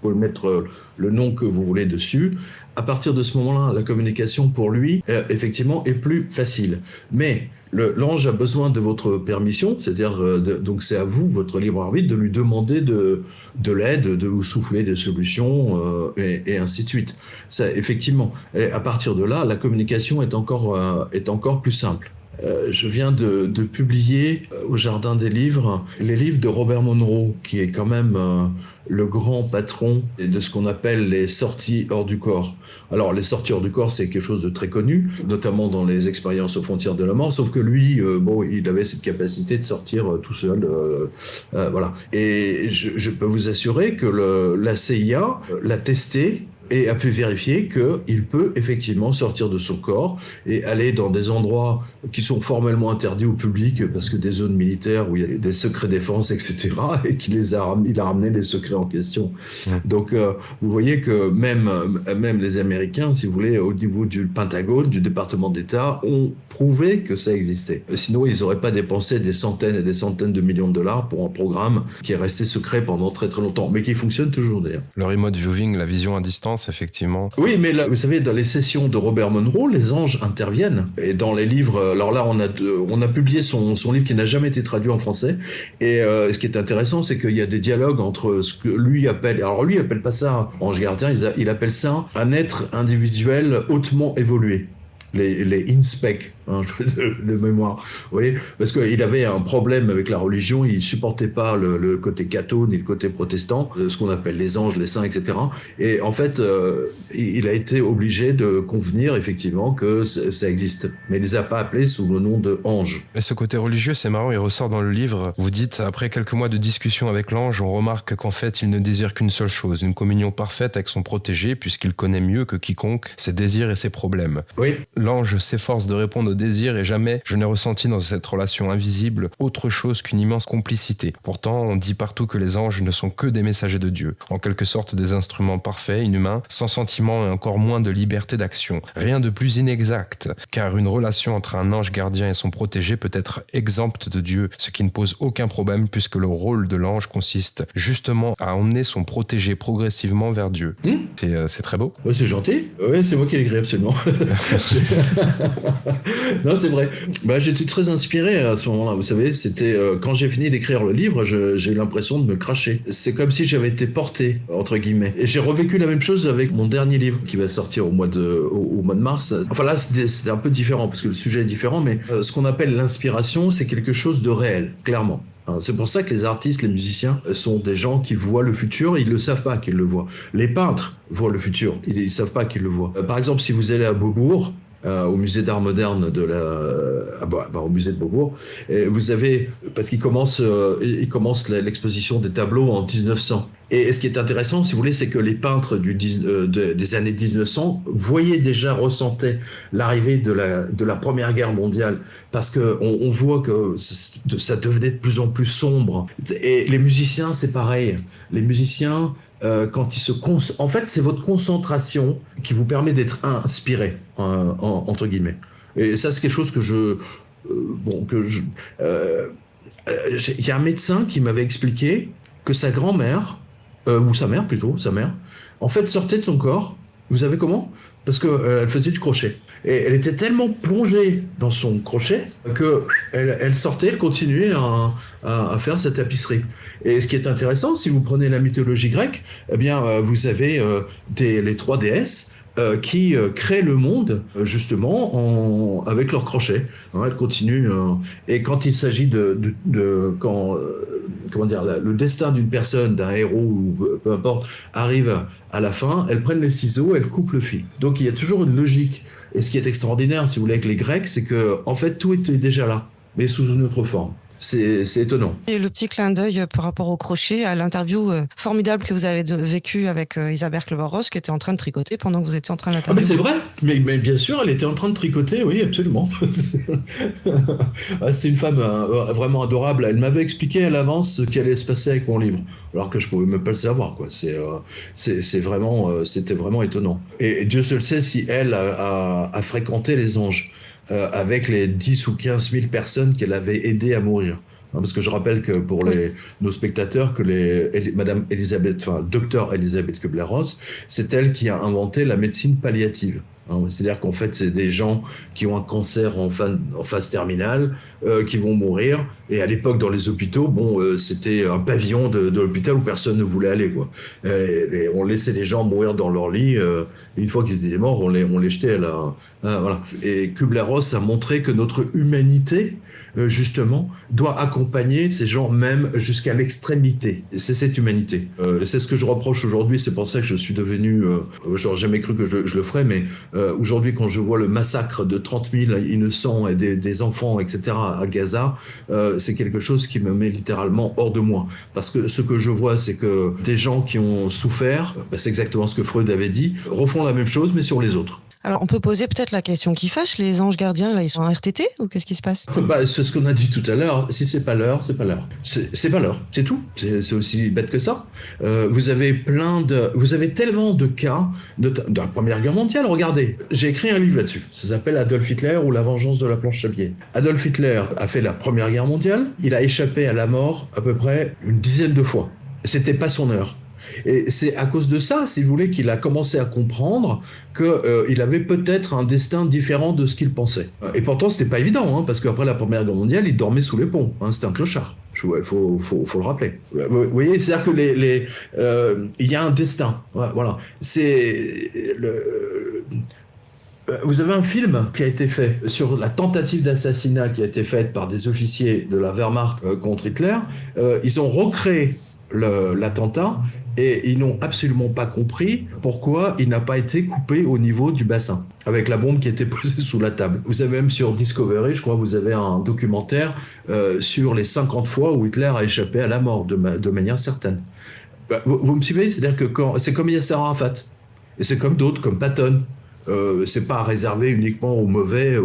pouvez mettre le nom que vous voulez dessus, à partir de ce moment-là, la communication pour lui, effectivement, est plus facile. Mais l'ange a besoin de votre permission, c'est-à-dire, donc c'est à vous, votre libre arbitre, de lui demander de l'aide, de vous souffler des solutions, et ainsi de suite. Ça, effectivement, et à partir de là, la communication est encore plus simple. Je viens de publier au Jardin des Livres les livres de Robert Monroe, qui est quand même le grand patron de ce qu'on appelle les sorties hors du corps. Alors, les sorties hors du corps, c'est quelque chose de très connu, notamment dans les expériences aux frontières de la mort, sauf que lui, il avait cette capacité de sortir tout seul, voilà. Et je peux vous assurer que la CIA l'a testé et a pu vérifier qu'il peut effectivement sortir de son corps et aller dans des endroits qui sont formellement interdits au public parce que des zones militaires où il y a des secrets défense, etc. et il a ramené les secrets en question. Donc, vous voyez que même les Américains, si vous voulez, au niveau du Pentagone, du département d'État, ont prouvé que ça existait. Sinon, ils n'auraient pas dépensé des centaines et des centaines de millions de dollars pour un programme qui est resté secret pendant très très longtemps, mais qui fonctionne toujours d'ailleurs. Le remote viewing, la vision à distance, effectivement. Oui, mais là, vous savez, dans les sessions de Robert Monroe, les anges interviennent. Et dans les livres, alors là, on a publié son livre qui n'a jamais été traduit en français. Et ce qui est intéressant, c'est qu'il y a des dialogues entre ce que lui appelle... Alors lui, il appelle pas ça ange gardien, il appelle ça un être individuel hautement évolué. les InSpec, de mémoire. Vous voyez, parce qu'il avait un problème avec la religion, il supportait pas le côté catho ni le côté protestant, ce qu'on appelle les anges, les saints, etc. Et en fait, il a été obligé de convenir effectivement que ça existe, mais il les a pas appelés sous le nom de anges. Et ce côté religieux, c'est marrant, il ressort dans le livre. Vous dites, après quelques mois de discussion avec l'ange, on remarque qu'en fait, il ne désire qu'une seule chose, une communion parfaite avec son protégé, puisqu'il connaît mieux que quiconque ses désirs et ses problèmes. Oui. L'ange s'efforce de répondre aux désirs et jamais je n'ai ressenti dans cette relation invisible autre chose qu'une immense complicité. Pourtant, on dit partout que les anges ne sont que des messagers de Dieu, en quelque sorte des instruments parfaits, inhumains, sans sentiment et encore moins de liberté d'action. Rien de plus inexact, car une relation entre un ange gardien et son protégé peut être exempte de Dieu, ce qui ne pose aucun problème puisque le rôle de l'ange consiste justement à emmener son protégé progressivement vers Dieu. C'est très beau. Ouais, c'est gentil. Oui, c'est moi qui l'ai écrit, absolument. Non, c'est vrai. J'étais très inspiré à ce moment-là. Vous savez, c'était quand j'ai fini d'écrire le livre, j'ai eu l'impression de me cracher. C'est comme si j'avais été porté, entre guillemets. Et j'ai revécu la même chose avec mon dernier livre qui va sortir au mois de mars. Enfin là, c'était un peu différent parce que le sujet est différent, mais ce qu'on appelle l'inspiration, c'est quelque chose de réel, clairement. C'est pour ça que les artistes, les musiciens sont des gens qui voient le futur, ils ne le savent pas qu'ils le voient. Les peintres voient le futur, ils ne savent pas qu'ils le voient. Par exemple, si vous allez à Beaubourg, au musée d'art moderne au musée de Beaubourg, et vous avez, parce qu'il commence l'exposition des tableaux en 1900. Et ce qui est intéressant, si vous voulez, c'est que les peintres des années 1900 ressentaient l'arrivée de la Première Guerre mondiale, parce que on voit que ça devenait de plus en plus sombre. Et les musiciens, c'est pareil. Les musiciens, quand ils en fait, c'est votre concentration qui vous permet d'être inspiré, entre guillemets. Et ça, c'est quelque chose que il y a un médecin qui m'avait expliqué que sa grand-mère, ou sa mère plutôt, en fait sortait de son corps. Vous savez comment ? Parce qu'elle faisait du crochet. Et elle était tellement plongée dans son crochet qu'elle sortait, elle continuait à faire sa tapisserie. Et ce qui est intéressant, si vous prenez la mythologie grecque, eh bien, vous avez les 3 déesses qui créent le monde justement avec leur crochet. Elles continuent. Et quand il s'agit le destin d'une personne, d'un héros ou peu importe, arrive à la fin, elles prennent les ciseaux, elles coupent le fil. Donc il y a toujours une logique. Et ce qui est extraordinaire, si vous voulez, avec les Grecs, c'est que en fait tout était déjà là, mais sous une autre forme. C'est étonnant. Et le petit clin d'œil par rapport au crochet, à l'interview formidable que vous avez vécue avec Isabelle Kleber-Ross, qui était en train de tricoter pendant que vous étiez en train d'interviewer. Mais c'est vrai, mais bien sûr, elle était en train de tricoter, oui, absolument. C'est une femme vraiment adorable. Elle m'avait expliqué à l'avance ce qui allait se passer avec mon livre, alors que je pouvais même pas le savoir, quoi. C'était vraiment étonnant. Et Dieu seul sait si elle a fréquenté les anges. Avec les 10 ou 15 000 personnes qu'elle avait aidées à mourir. Parce que je rappelle que pour nos spectateurs, que Dr Elisabeth Kubler-Ross, c'est elle qui a inventé la médecine palliative. C'est-à-dire qu'en fait, c'est des gens qui ont un cancer en phase terminale, qui vont mourir. Et à l'époque, dans les hôpitaux, c'était un pavillon de l'hôpital où personne ne voulait aller, quoi. Et on laissait les gens mourir dans leur lit. Une fois qu'ils étaient morts, on les jetait voilà. Et Kubler-Ross a montré que notre humanité, justement, doit accompagner ces gens même jusqu'à l'extrémité. Et c'est cette humanité. C'est ce que je reproche aujourd'hui. C'est pour ça que je suis devenu... j'aurais jamais cru que je le ferais, mais aujourd'hui, quand je vois le massacre de 30 000 innocents et des enfants, etc., à Gaza, c'est quelque chose qui me met littéralement hors de moi. Parce que ce que je vois, c'est que des gens qui ont souffert, c'est exactement ce que Freud avait dit, refont la même chose, mais sur les autres. Alors, on peut poser peut-être la question qui fâche. Les anges gardiens, là, ils sont en RTT ou qu'est-ce qui se passe ? C'est ce qu'on a dit tout à l'heure. Si c'est pas l'heure, c'est pas l'heure. C'est pas l'heure. C'est tout. C'est aussi bête que ça. Vous avez tellement de cas de la Première Guerre mondiale. Regardez, j'ai écrit un livre là-dessus. Ça s'appelle Adolf Hitler ou la vengeance de la planche à billets. Adolf Hitler a fait la Première Guerre mondiale. Il a échappé à la mort à peu près une dizaine de fois. C'était pas son heure. Et c'est à cause de ça, si vous voulez, qu'il a commencé à comprendre qu'il avait peut-être un destin différent de ce qu'il pensait. Et pourtant, c'était pas évident, parce qu'après la Première Guerre mondiale, il dormait sous les ponts. C'était un clochard. Il faut le rappeler. Vous voyez, c'est-à-dire que il y a un destin. Voilà. C'est Vous avez un film qui a été fait sur la tentative d'assassinat qui a été faite par des officiers de la Wehrmacht contre Hitler. Ils ont recréé l'attentat et ils n'ont absolument pas compris pourquoi il n'a pas été coupé au niveau du bassin avec la bombe qui était posée sous la table. Vous avez même sur Discovery, je crois, vous avez un documentaire sur les 50 fois où Hitler a échappé à la mort de manière certaine. Vous me suivez? C'est-à-dire que c'est comme Yasser Arafat et c'est comme d'autres, comme Patton. C'est pas réservé uniquement aux mauvais,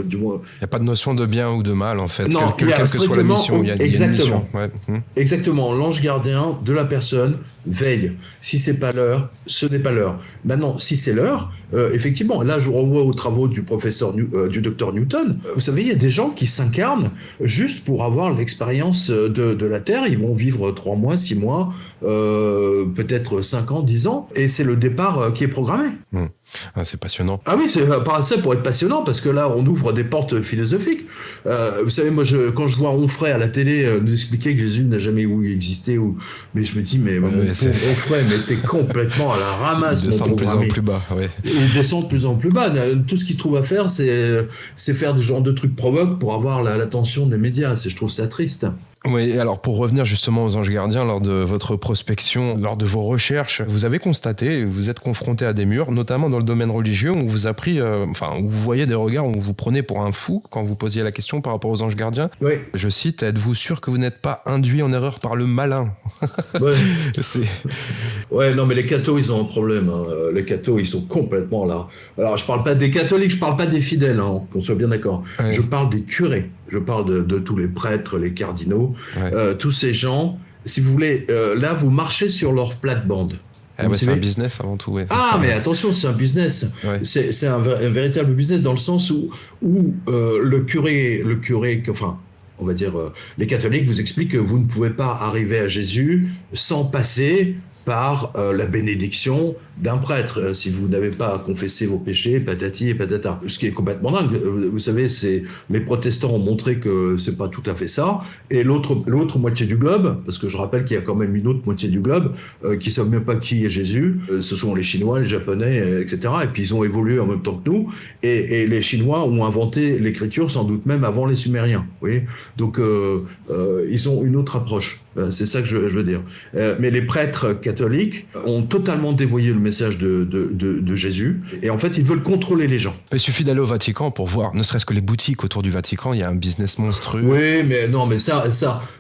du moins. Il n'y a pas de notion de bien ou de mal, en fait. Non, quelle que soit la mission, il y a une mission. Ouais. Exactement. L'ange gardien de la personne veille. Si c'est pas l'heure, ce n'est pas l'heure. Maintenant, si c'est l'heure, effectivement, là, je vous renvoie aux travaux du professeur, du docteur Newton. Vous savez, il y a des gens qui s'incarnent juste pour avoir l'expérience de la Terre. Ils vont vivre 3 mois, 6 mois, peut-être 5 ans, 10 ans. Et c'est le départ qui est programmé. Ah, c'est passionnant. Ah oui, c'est pas ça pour être passionnant, parce que là, on ouvre des portes philosophiques. Vous savez, moi, quand je vois Onfray à la télé nous expliquer que Jésus n'a jamais existé, mais je me dis, mais Onfray, mais t'es complètement à la ramasse. Il descend de plus en plus bas, oui. Il descend de plus en plus bas. Tout ce qu'il trouve à faire, c'est faire des genres de trucs provoques pour avoir l'attention des médias. Je trouve ça triste. Oui, alors pour revenir justement aux anges gardiens, lors de votre prospection, lors de vos recherches, vous avez constaté, vous êtes confronté à des murs, notamment dans le domaine religieux, où vous a pris, où vous voyez des regards, où vous prenez pour un fou quand vous posiez la question par rapport aux anges gardiens. Oui. Je cite, êtes-vous sûr que vous n'êtes pas induit en erreur par le malin? Ouais. Ouais, non, mais les cathos, ils ont un problème. Hein. Les cathos, ils sont complètement là. Alors, je parle pas des catholiques, je parle pas des fidèles, hein, qu'on soit bien d'accord. Ouais. Je parle des curés. Je parle de tous les prêtres, les cardinaux, tous ces gens. Si vous voulez, là, vous marchez sur leur plate-bande. C'est un business avant tout. Ouais. Mais attention, c'est un business. Ouais. C'est un véritable business dans le sens où le curé, enfin, on va dire, les catholiques vous expliquent que vous ne pouvez pas arriver à Jésus sans passer par la bénédiction d'un prêtre, si vous n'avez pas confessé vos péchés, patati et patata. Ce qui est complètement dingue. Vous savez, les protestants ont montré que c'est pas tout à fait ça. Et l'autre moitié du globe, parce que je rappelle qu'il y a quand même une autre moitié du globe qui savent même pas qui est Jésus. Ce sont les Chinois, les Japonais, etc. Et puis ils ont évolué en même temps que nous. Et les Chinois ont inventé l'écriture sans doute même avant les Sumériens. Vous voyez ? Donc ils ont une autre approche. C'est ça que je veux dire. Mais les prêtres catholiques ont totalement dévoyé le message de Jésus. Et en fait, ils veulent contrôler les gens. Il suffit d'aller au Vatican pour voir, ne serait-ce que les boutiques autour du Vatican, il y a un business monstrueux. Oui, mais non, mais ça.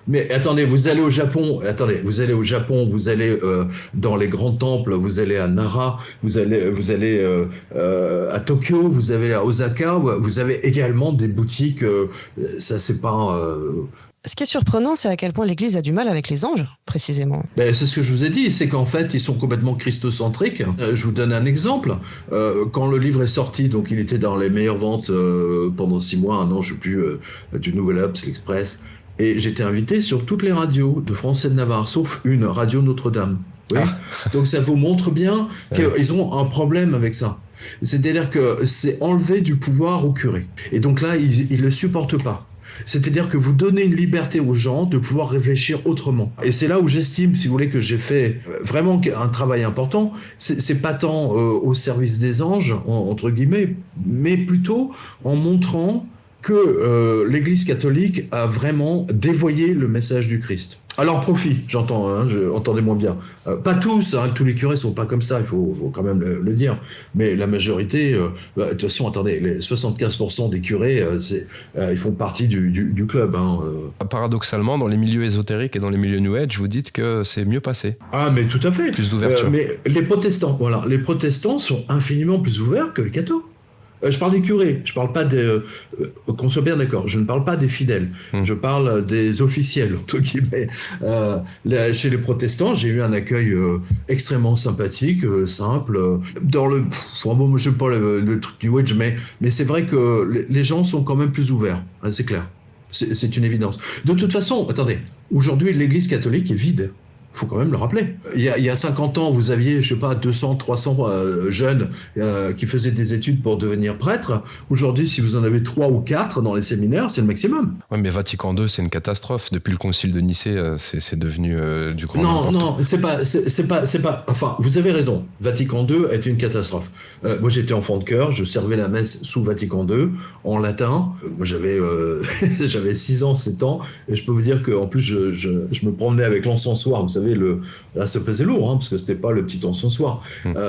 Mais attendez, vous allez au Japon, vous allez dans les grands temples, vous allez à Nara, vous allez à Tokyo, vous allez à Osaka, vous avez également des boutiques. Ça, c'est pas. Ce qui est surprenant, c'est à quel point l'Église a du mal avec les anges, précisément. C'est ce que je vous ai dit, c'est qu'en fait, ils sont complètement christocentriques. Je vous donne un exemple. Quand le livre est sorti, donc il était dans les meilleures ventes pendant 6 mois, 1 an, je ne sais plus, du Nouvel Obs, l'Express. Et j'étais invité sur toutes les radios de France et de Navarre, sauf une, Radio Notre-Dame. Oui. Donc ça vous montre bien qu'ils ont un problème avec ça. C'est-à-dire que c'est enlever du pouvoir au curé. Et donc là, ils le supportent pas. C'est-à-dire que vous donnez une liberté aux gens de pouvoir réfléchir autrement. Et c'est là où j'estime, si vous voulez, que j'ai fait vraiment un travail important. C'est pas tant au service des anges, entre guillemets, mais plutôt en montrant que l'Église catholique a vraiment dévoyé le message du Christ. À leur profit, j'entends, entendez-moi bien. Pas tous, tous les curés sont pas comme ça, il faut quand même le dire. Mais la majorité, de toute façon, attendez, les 75% des curés, ils font partie du club. Paradoxalement, dans les milieux ésotériques et dans les milieux New Age, vous dites que c'est mieux passé. Ah, mais tout à fait. Plus d'ouverture. Mais les protestants sont infiniment plus ouverts que les cathos. Je parle des curés, je parle pas qu'on soit bien d'accord, je ne parle pas des fidèles, je parle des officiels, entre guillemets. Chez les protestants, j'ai eu un accueil extrêmement sympathique, simple. Dans je sais pas le truc du Wedge, mais c'est vrai que les gens sont quand même plus ouverts, c'est clair. C'est une évidence. De toute façon, attendez, aujourd'hui, l'Église catholique est vide. faut quand même le rappeler. Il y a 50 ans, vous aviez, je sais pas, 200, 300 jeunes qui faisaient des études pour devenir prêtres. Aujourd'hui, si vous en avez 3 ou 4 dans les séminaires, c'est le maximum. Oui, mais Vatican II, c'est une catastrophe. Depuis le concile de Nicée, c'est devenu du grand n'importe. Non, c'est pas. Enfin, vous avez raison. Vatican II est une catastrophe. Moi, j'étais enfant de cœur, je servais la messe sous Vatican II en latin. Moi, j'avais 6 ans, 7 ans, et je peux vous dire qu'en plus, je me promenais avec l'encensoir. Vous savez, là, ça pesait lourd, parce que c'était pas le petit encensoir.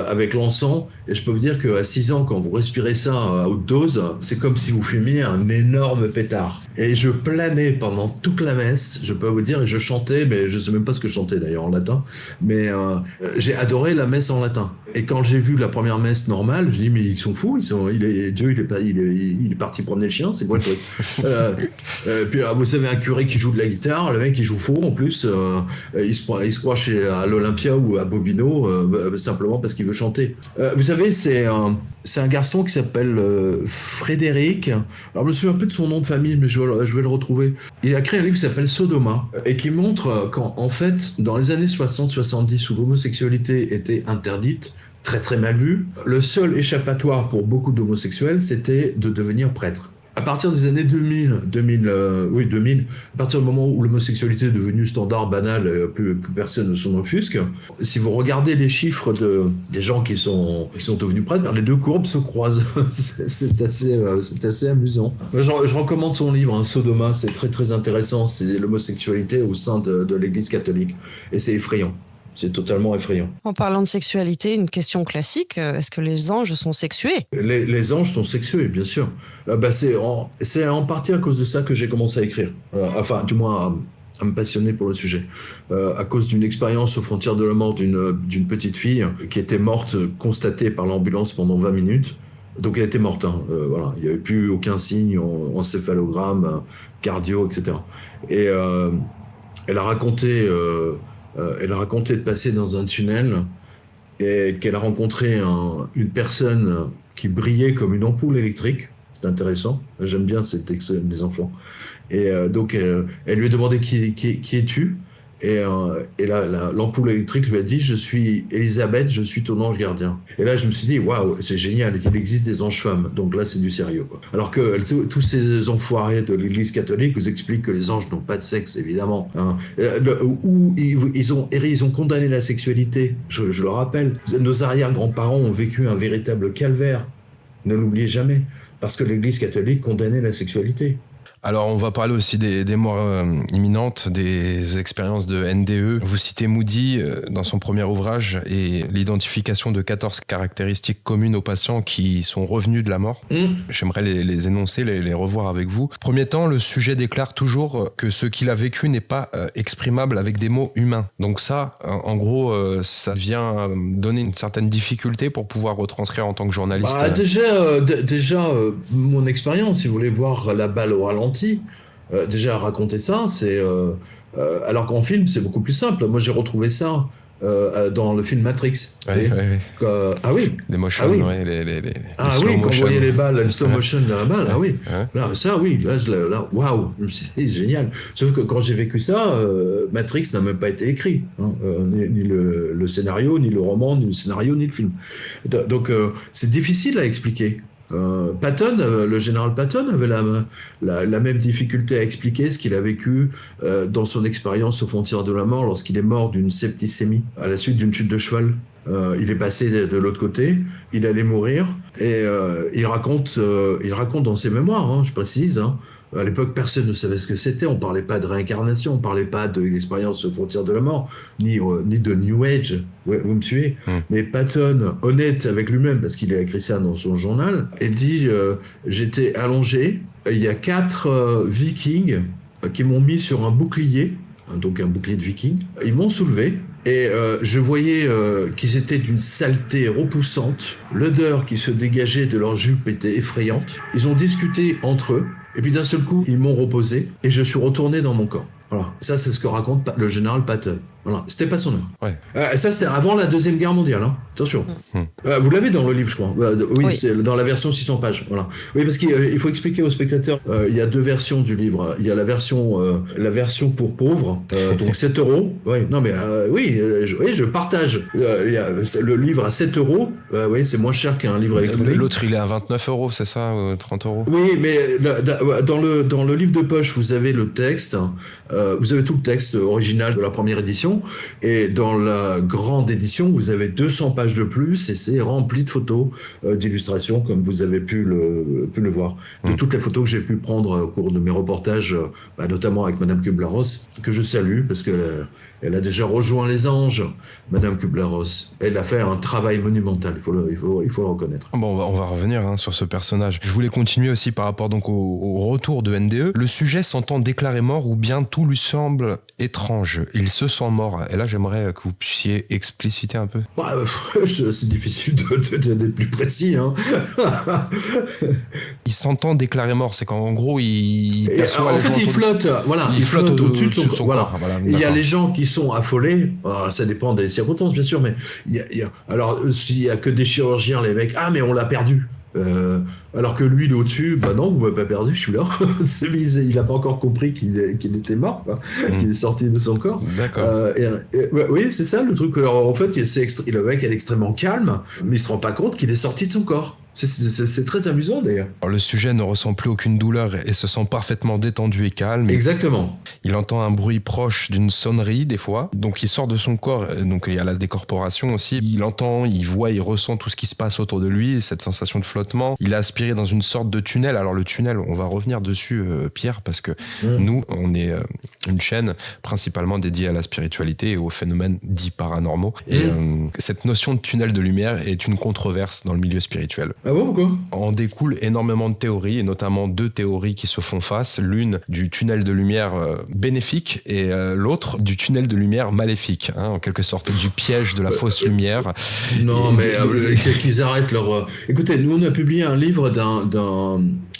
Avec l'encens, et je peux vous dire qu'à 6 ans, quand vous respirez ça à haute dose, c'est comme si vous fumiez un énorme pétard. Et je planais pendant toute la messe, je peux vous dire, et je chantais, mais je sais même pas ce que je chantais d'ailleurs en latin, mais j'ai adoré la messe en latin. Et quand j'ai vu la première messe normale, je dis mais ils sont fous, Dieu il est parti promener le chien, c'est quoi le truc? Puis vous savez, un curé qui joue de la guitare, le mec il joue faux en plus, il se croit à l'Olympia ou à Bobino simplement parce qu'il veut chanter. Vous savez, c'est un garçon qui s'appelle Frédéric. Alors je me souviens un peu de son nom de famille, mais je vais le retrouver. Il a créé un livre qui s'appelle Sodoma et qui montre qu'en fait, dans les années 60-70 où l'homosexualité était interdite, très très mal vue, le seul échappatoire pour beaucoup d'homosexuels, c'était de devenir prêtre. À partir des années 2000, à partir du moment où l'homosexualité est devenue standard, banal, plus personne ne s'en offusque, si vous regardez les chiffres des gens qui sont devenus prêtres, les deux courbes se croisent. c'est assez amusant. Je recommande son livre, Sodoma, c'est très très intéressant, c'est l'homosexualité au sein de l'Église catholique, et c'est effrayant. C'est totalement effrayant. En parlant de sexualité, une question classique, est-ce que les anges sont sexués ? Les anges sont sexués, bien sûr. C'est en partie à cause de ça que j'ai commencé à écrire. Enfin, du moins, à me passionner pour le sujet. À cause d'une expérience aux frontières de la mort d'une petite fille qui était morte, constatée par l'ambulance pendant 20 minutes. Donc elle était morte, voilà. Il n'y avait plus aucun signe, encéphalogramme, cardio, etc. Et elle a raconté de passer dans un tunnel et qu'elle a rencontré une personne qui brillait comme une ampoule électrique. C'est intéressant. J'aime bien cet extrait des enfants. Et donc, elle lui a demandé qui es-tu ? Et l'ampoule électrique lui a dit « Je suis Elisabeth, je suis ton ange gardien ». Et là, je me suis dit « Waouh, c'est génial, il existe des anges femmes. » Donc là, c'est du sérieux, quoi. Alors que tous ces enfoirés de l'Église catholique vous expliquent que les anges n'ont pas de sexe, évidemment. Où ils ont condamné la sexualité. Je le rappelle, nos arrière-grands-parents ont vécu un véritable calvaire. Ne l'oubliez jamais. Parce que l'Église catholique condamnait la sexualité. Alors, on va parler aussi des morts imminentes, des expériences de NDE. Vous citez Moody dans son premier ouvrage et l'identification de 14 caractéristiques communes aux patients qui sont revenus de la mort. J'aimerais les énoncer, les revoir avec vous. Premier temps, le sujet déclare toujours que ce qu'il a vécu n'est pas exprimable avec des mots humains. Donc ça, en gros, ça vient donner une certaine difficulté pour pouvoir retranscrire en tant que journaliste. Déjà, mon expérience, si vous voulez voir la balle au ralenti, déjà raconter ça, c'est alors qu'en film c'est beaucoup plus simple. Moi j'ai retrouvé ça dans le film Matrix. Oui. Ah oui. Les motion, ah oui. Ouais, les Quand vous voyez les balles, le slow motion de la balle, ah oui. Ouais. Là, waouh, c'est génial. Sauf que quand j'ai vécu ça, Matrix n'a même pas été écrit, ni le scénario, ni le roman, ni le scénario, ni le film. Donc c'est difficile à expliquer. Patton, le général Patton avait la même difficulté à expliquer ce qu'il a vécu dans son expérience aux frontières de la mort lorsqu'il est mort d'une septicémie à la suite d'une chute de cheval. Il est passé de l'autre côté, il allait mourir et il raconte dans ses mémoires, je précise. À l'époque, personne ne savait ce que c'était. On parlait pas de réincarnation, on parlait pas de l'expérience aux frontières de la mort, ni de New Age. Ouais, vous me suivez ? Mais Patton, honnête avec lui-même, parce qu'il a écrit ça dans son journal, il dit j'étais allongé. Il y a 4 Vikings qui m'ont mis sur un bouclier, donc un bouclier de Viking. Ils m'ont soulevé. Et je voyais qu'ils étaient d'une saleté repoussante. L'odeur qui se dégageait de leur jupe était effrayante. Ils ont discuté entre eux. Et puis d'un seul coup, ils m'ont reposé. Et je suis retourné dans mon corps. Voilà. Ça, c'est ce que raconte le général Patton. Voilà, c'était pas son heure. Ouais. Ça, c'était avant la Deuxième Guerre mondiale. Hein. Attention. Vous l'avez dans le livre, je crois. Oui. C'est dans la version 600 pages. Voilà. Oui, parce qu'il faut expliquer aux spectateurs, il y a deux versions du livre. Il y a la version pour pauvres, donc 7 €. Oui, non, mais je partage. Le livre à 7 €, oui, c'est moins cher qu'un livre électronique. L'autre, il est à 29 €, c'est ça, 30 €. Oui, mais dans le livre de poche, vous avez le texte, vous avez tout le texte original de la première édition, et dans la grande édition, vous avez 200 pages de plus, et c'est rempli de photos, d'illustrations, comme vous avez pu le voir. De toutes les photos que j'ai pu prendre au cours de mes reportages, notamment avec Madame Kubler-Ross, que je salue, parce qu'elle a déjà rejoint les anges, Madame Kubler-Ross. Elle a fait un travail monumental, il faut le reconnaître. Bon, on va revenir sur ce personnage. Je voulais continuer aussi par rapport donc au retour de NDE. Le sujet s'entend déclaré mort ou bien tout lui semble étrange. Il se sent mort. Et là, j'aimerais que vous puissiez expliciter un peu. C'est difficile d'être plus précis. Hein. Il s'entend déclaré mort. C'est qu'en gros, il perçoit les gens. En fait, il flotte. Voilà, il flotte au-dessus de son corps. Voilà, il y a les gens qui sont affolés. Alors, ça dépend des circonstances, bien sûr, mais alors s'il y a que des chirurgiens, les mecs, mais on l'a perdu. Alors que lui, il est au-dessus, non, vous m'avez pas perdu, je suis là. Il n'a pas encore compris qu'il était mort, qu'il est sorti de son corps. D'accord. Oui, c'est ça le truc. Alors, en fait, le mec est extrêmement calme, mais il se rend pas compte qu'il est sorti de son corps. C'est très amusant d'ailleurs. Alors, le sujet ne ressent plus aucune douleur et se sent parfaitement détendu et calme. Exactement. Il entend un bruit proche d'une sonnerie des fois. Donc il sort de son corps, donc il y a la décorporation aussi. Il entend, il voit, il ressent tout ce qui se passe autour de lui, cette sensation de flottement. Il est aspiré dans une sorte de tunnel. Alors le tunnel, on va revenir dessus, Pierre, parce que nous, on est une chaîne principalement dédiée à la spiritualité et aux phénomènes dits paranormaux. Et cette notion de tunnel de lumière est une controverse dans le milieu spirituel. Ah bon, pourquoi ? En découle énormément de théories, et notamment 2 théories qui se font face. L'une du tunnel de lumière bénéfique et l'autre du tunnel de lumière maléfique, en quelque sorte du piège de la fausse lumière. Non, mais qu'ils arrêtent leur... Écoutez, nous on a publié un livre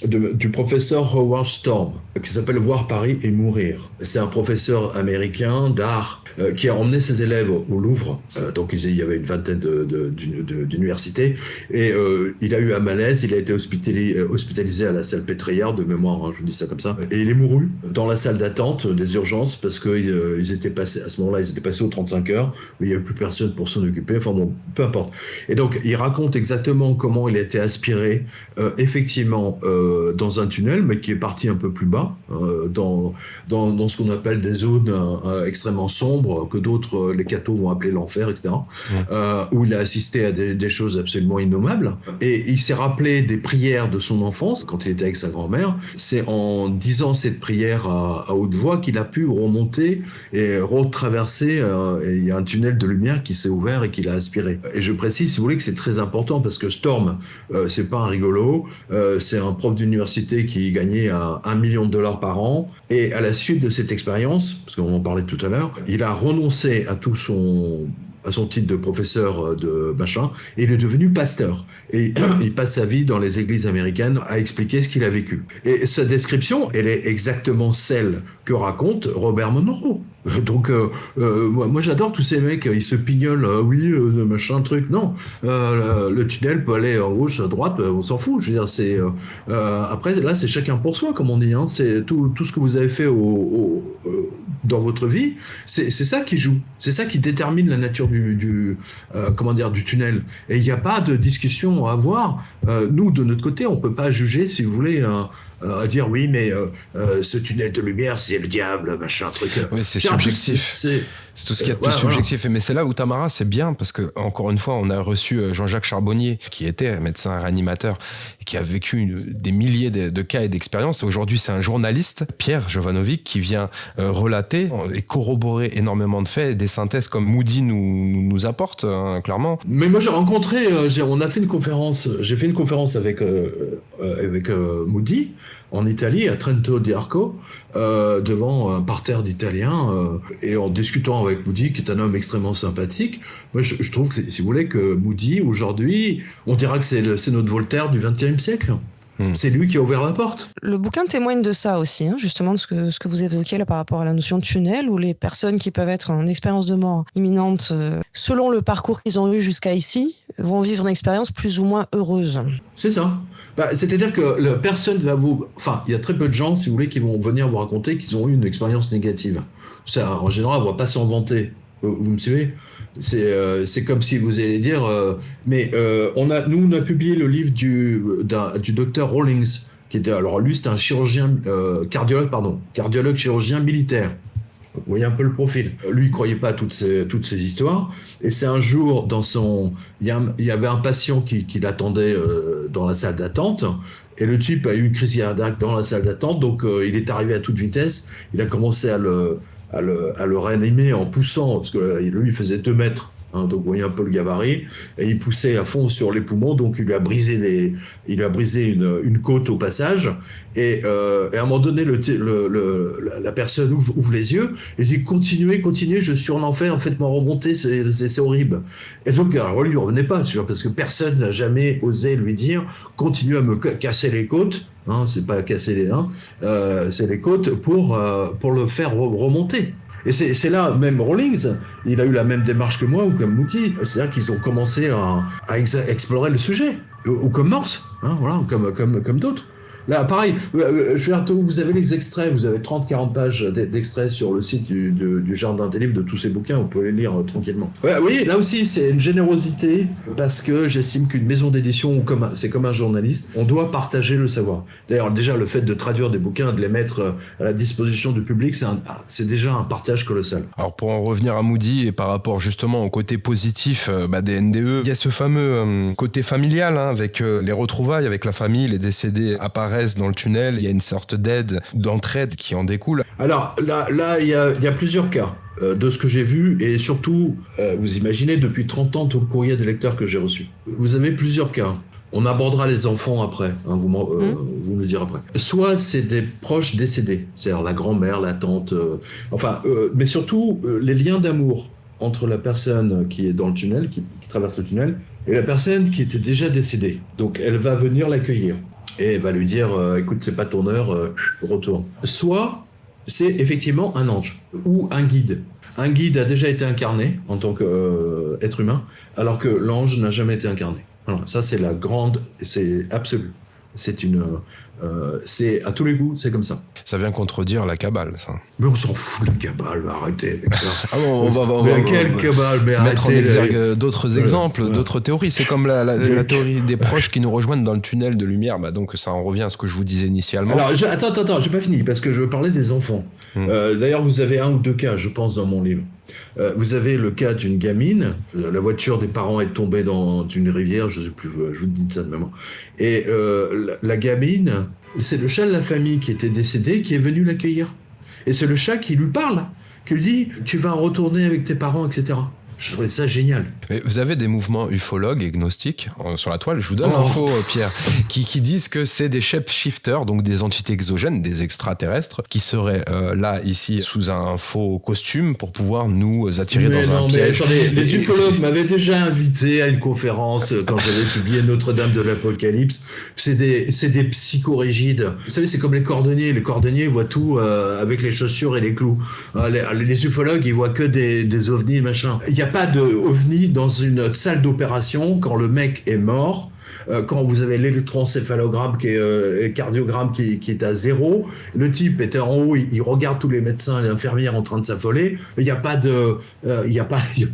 du professeur Howard Storm qui s'appelle Voir Paris et mourir. C'est un professeur américain d'art qui a emmené ses élèves au Louvre. Donc il y avait une vingtaine d'universités et il a eu un malaise, il a été hospitalisé à la salle Pétrière de mémoire, je vous dis ça comme ça, et il est mouru dans la salle d'attente des urgences parce que ils étaient passés à ce moment-là, ils étaient passés aux 35 heures, où il n'y avait plus personne pour s'en occuper. Enfin bon, peu importe. Et donc il raconte exactement comment il a été aspiré effectivement dans un tunnel, mais qui est parti un peu plus bas, dans ce qu'on appelle des zones extrêmement sombres, que d'autres, les cathos vont appeler l'enfer, etc., où il a assisté à des choses absolument innommables. Et il s'est rappelé des prières de son enfance, quand il était avec sa grand-mère. C'est en disant cette prière à haute voix qu'il a pu remonter et retraverser, et il y a un tunnel de lumière qui s'est ouvert et qu'il a aspiré. Et je précise, si vous voulez, que c'est très important, parce que Storm, c'est pas un rigolo, c'est un prof d'université qui gagnait $1 million par an, et à la suite de cette expérience, parce qu'on en parlait tout à l'heure, il a renoncé à son titre de professeur de machin, et il est devenu pasteur. Et il passe sa vie dans les églises américaines à expliquer ce qu'il a vécu. Et sa description, elle est exactement celle que raconte Robert Monroe. Donc, moi j'adore tous ces mecs, ils se pignolent, machin, truc. Non, le tunnel peut aller à gauche, à droite, on s'en fout. Je veux dire, c'est après là, c'est chacun pour soi, comme on dit. Hein. C'est tout ce que vous avez fait dans votre vie, c'est ça qui joue, c'est ça qui détermine la nature du tunnel. Et il n'y a pas de discussion à avoir. Nous, de notre côté, on peut pas juger, si vous voulez. À dire oui, mais ce tunnel de lumière, c'est le diable, machin, truc. Oui, c'est subjectif. C'est tout ce qu'il y a de plus subjectif. Voilà. Mais c'est là où Tamara, c'est bien, parce que encore une fois, on a reçu Jean-Jacques Charbonnier, qui était médecin réanimateur, et qui a vécu des milliers de cas et d'expériences. Et aujourd'hui, c'est un journaliste, Pierre Jovanovic, qui vient relater et corroborer énormément de faits, et des synthèses comme Moody nous apporte, clairement. Mais moi, j'ai rencontré, on a fait une conférence, j'ai fait une conférence avec Moody, en Italie, à Trento di Arco, devant un parterre d'Italiens, et en discutant avec Moody, qui est un homme extrêmement sympathique. Moi, je trouve que, si vous voulez, que Moody, aujourd'hui, on dira que c'est notre Voltaire du XXe siècle. C'est lui qui a ouvert la porte. Le bouquin témoigne de ça aussi, justement, de ce que vous évoquiez là par rapport à la notion de tunnel, où les personnes qui peuvent être en expérience de mort imminente, selon le parcours qu'ils ont eu jusqu'à ici, vont vivre une expérience plus ou moins heureuse. C'est ça. C'est-à-dire que personne va vous... Enfin, il y a très peu de gens, si vous voulez, qui vont venir vous raconter qu'ils ont eu une expérience négative. Ça, en général, on ne va pas s'en vanter. Vous me suivez ? C'est comme si vous allez dire... on a publié le livre du docteur Rawlings, qui était... Alors lui, c'était un cardiologue chirurgien militaire. Vous voyez un peu le profil. Lui, il croyait pas à toutes ces histoires. Et c'est un jour, il y avait un patient qui l'attendait dans la salle d'attente. Et le type a eu une crise cardiaque dans la salle d'attente. Donc, il est arrivé à toute vitesse. Il a commencé à le réanimer en poussant, parce que lui, il faisait 2 mètres. Donc, vous voyez un peu le gabarit. Et il poussait à fond sur les poumons. Donc, il lui a brisé une côte au passage. Et à un moment donné, la personne ouvre les yeux et dit continuez, je suis en enfer, faites-moi remonter, c'est horrible. Et donc, alors, lui, il ne revenait pas, parce que personne n'a jamais osé lui dire continue à me casser les côtes. C'est pas casser les c'est les côtes pour le faire remonter. Et c'est là, même Rawlings, il a eu la même démarche que moi ou comme Moody. C'est-à-dire qu'ils ont commencé à explorer le sujet. Ou comme Morse, voilà, comme d'autres. Là, pareil, vous avez les extraits, vous avez 30-40 pages d'extraits sur le site du Jardin des Livres de tous ces bouquins, vous pouvez les lire tranquillement. Ouais, vous voyez, là aussi, c'est une générosité, parce que j'estime qu'une maison d'édition, c'est comme un journaliste, on doit partager le savoir. D'ailleurs, déjà, le fait de traduire des bouquins, de les mettre à la disposition du public, c'est déjà un partage colossal. Alors, pour en revenir à Moody, et par rapport justement au côté positif des NDE, il y a ce fameux côté familial, avec les retrouvailles avec la famille, les décédés apparaissent dans le tunnel, il y a une sorte d'entraide qui en découle. Alors là il y a plusieurs cas de ce que j'ai vu, et surtout, vous imaginez depuis 30 ans tout le courrier des lecteurs que j'ai reçu. Vous avez plusieurs cas. On abordera les enfants après, vous me le direz après. Soit c'est des proches décédés, c'est-à-dire la grand-mère, la tante, mais surtout les liens d'amour entre la personne qui est dans le tunnel, qui traverse le tunnel, et la personne qui était déjà décédée. Donc elle va venir l'accueillir. Et elle va lui dire écoute, c'est pas ton heure, retourne. Soit c'est effectivement un ange ou un guide. Un guide a déjà été incarné en tant qu'être humain, alors que l'ange n'a jamais été incarné. Voilà, ça c'est c'est absolu. C'est à tous les coups, c'est comme ça. Ça vient contredire la Kabbale, ça. Mais on s'en fout de la Kabbale, arrêtez avec ça. On va quelle Kabbale, mais mettre en exergue d'autres exemples, d'autres théories. C'est comme la théorie des proches qui nous rejoignent dans le tunnel de lumière. Donc ça en revient à ce que je vous disais initialement. Alors, attends, j'ai pas fini, parce que je veux parler des enfants. D'ailleurs, vous avez 1 ou 2 cas, je pense, dans mon livre. Vous avez le cas d'une gamine, la voiture des parents est tombée dans une rivière, je sais plus, je vous dis ça de mémoire. Et la gamine, c'est le chat de la famille qui était décédé qui est venu l'accueillir. Et c'est le chat qui lui parle, qui lui dit « tu vas retourner avec tes parents, etc. » Je trouvais ça génial. Mais vous avez des mouvements ufologues et gnostiques sur la toile, je vous donne l'info, Pierre, qui disent que c'est des shapeshifters, donc des entités exogènes, des extraterrestres, qui seraient là, ici, sous un faux costume pour pouvoir nous attirer dans un piège. Mais attendez, les ufologues m'avaient déjà invité à une conférence quand j'avais publié Notre-Dame de l'Apocalypse. C'est des psychorigides. Vous savez, c'est comme les cordonniers. Les cordonniers voient tout avec les chaussures et les clous. Les ufologues, ils voient que des ovnis, machin. Il n'y a pas de ovni dans une salle d'opération quand le mec est mort, quand vous avez l'électroencéphalogramme cardiogramme qui est à 0, le type était en haut, il regarde tous les médecins et les infirmières en train de s'affoler, il n'y a pas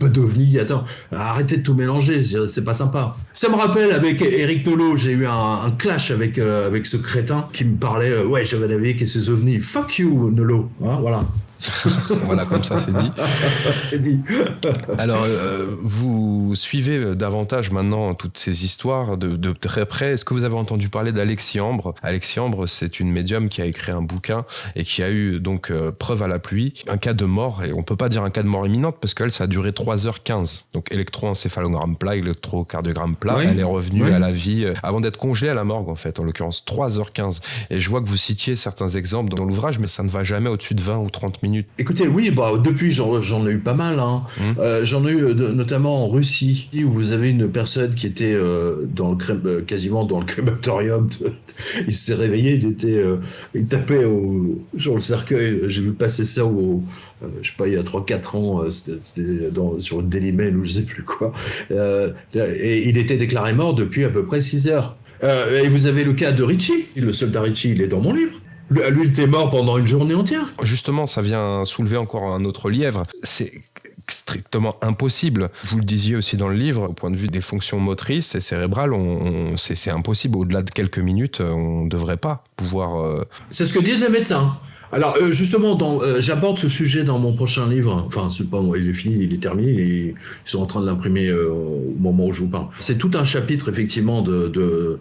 d'ovni. Attends, arrêtez de tout mélanger, c'est pas sympa. Ça me rappelle, avec Eric Nolot, j'ai eu un clash avec ce crétin qui me parlait ouais, Chavadavic et ses ovnis. Fuck you, Nolot, voilà. Voilà, comme ça c'est dit. C'est dit. Alors, vous suivez davantage maintenant toutes ces histoires de très près. Est-ce que vous avez entendu parler d'Alexis Ambre ? Alexis Ambre, c'est une médium qui a écrit un bouquin et qui a eu donc preuve à la pluie, un cas de mort, et on peut pas dire un cas de mort imminente parce qu'elle, ça a duré 3h15. Donc électroencéphalogramme plat, électrocardiogramme plat, oui. Elle est revenue à la vie avant d'être congelée à la morgue en fait, en l'occurrence 3h15. Et je vois que vous citiez certains exemples dans l'ouvrage, mais ça ne va jamais au-dessus de 20 ou 30 minutes. minutes. Écoutez, oui, depuis j'en ai eu pas mal. Hein. J'en ai eu notamment en Russie, où vous avez une personne qui était quasiment dans le crématorium. Il s'est réveillé, il tapait sur le cercueil. J'ai vu passer ça je sais pas, il y a 3-4 ans, c'était sur le Daily Mail ou je sais plus quoi. Et il était déclaré mort depuis à peu près 6 heures. Et vous avez le cas de Ritchie. Le soldat Ritchie, il est dans mon livre. Lui, il était mort pendant une journée entière. Justement, ça vient soulever encore un autre lièvre. C'est strictement impossible. Vous le disiez aussi dans le livre, au point de vue des fonctions motrices et cérébrales, c'est impossible. Au-delà de quelques minutes, on ne devrait pas pouvoir... C'est ce que disent les médecins. Alors justement, j'aborde ce sujet dans mon prochain livre. Enfin, c'est pas moi, il est fini, il est terminé. Ils sont en train de l'imprimer au moment où je vous parle. C'est tout un chapitre effectivement de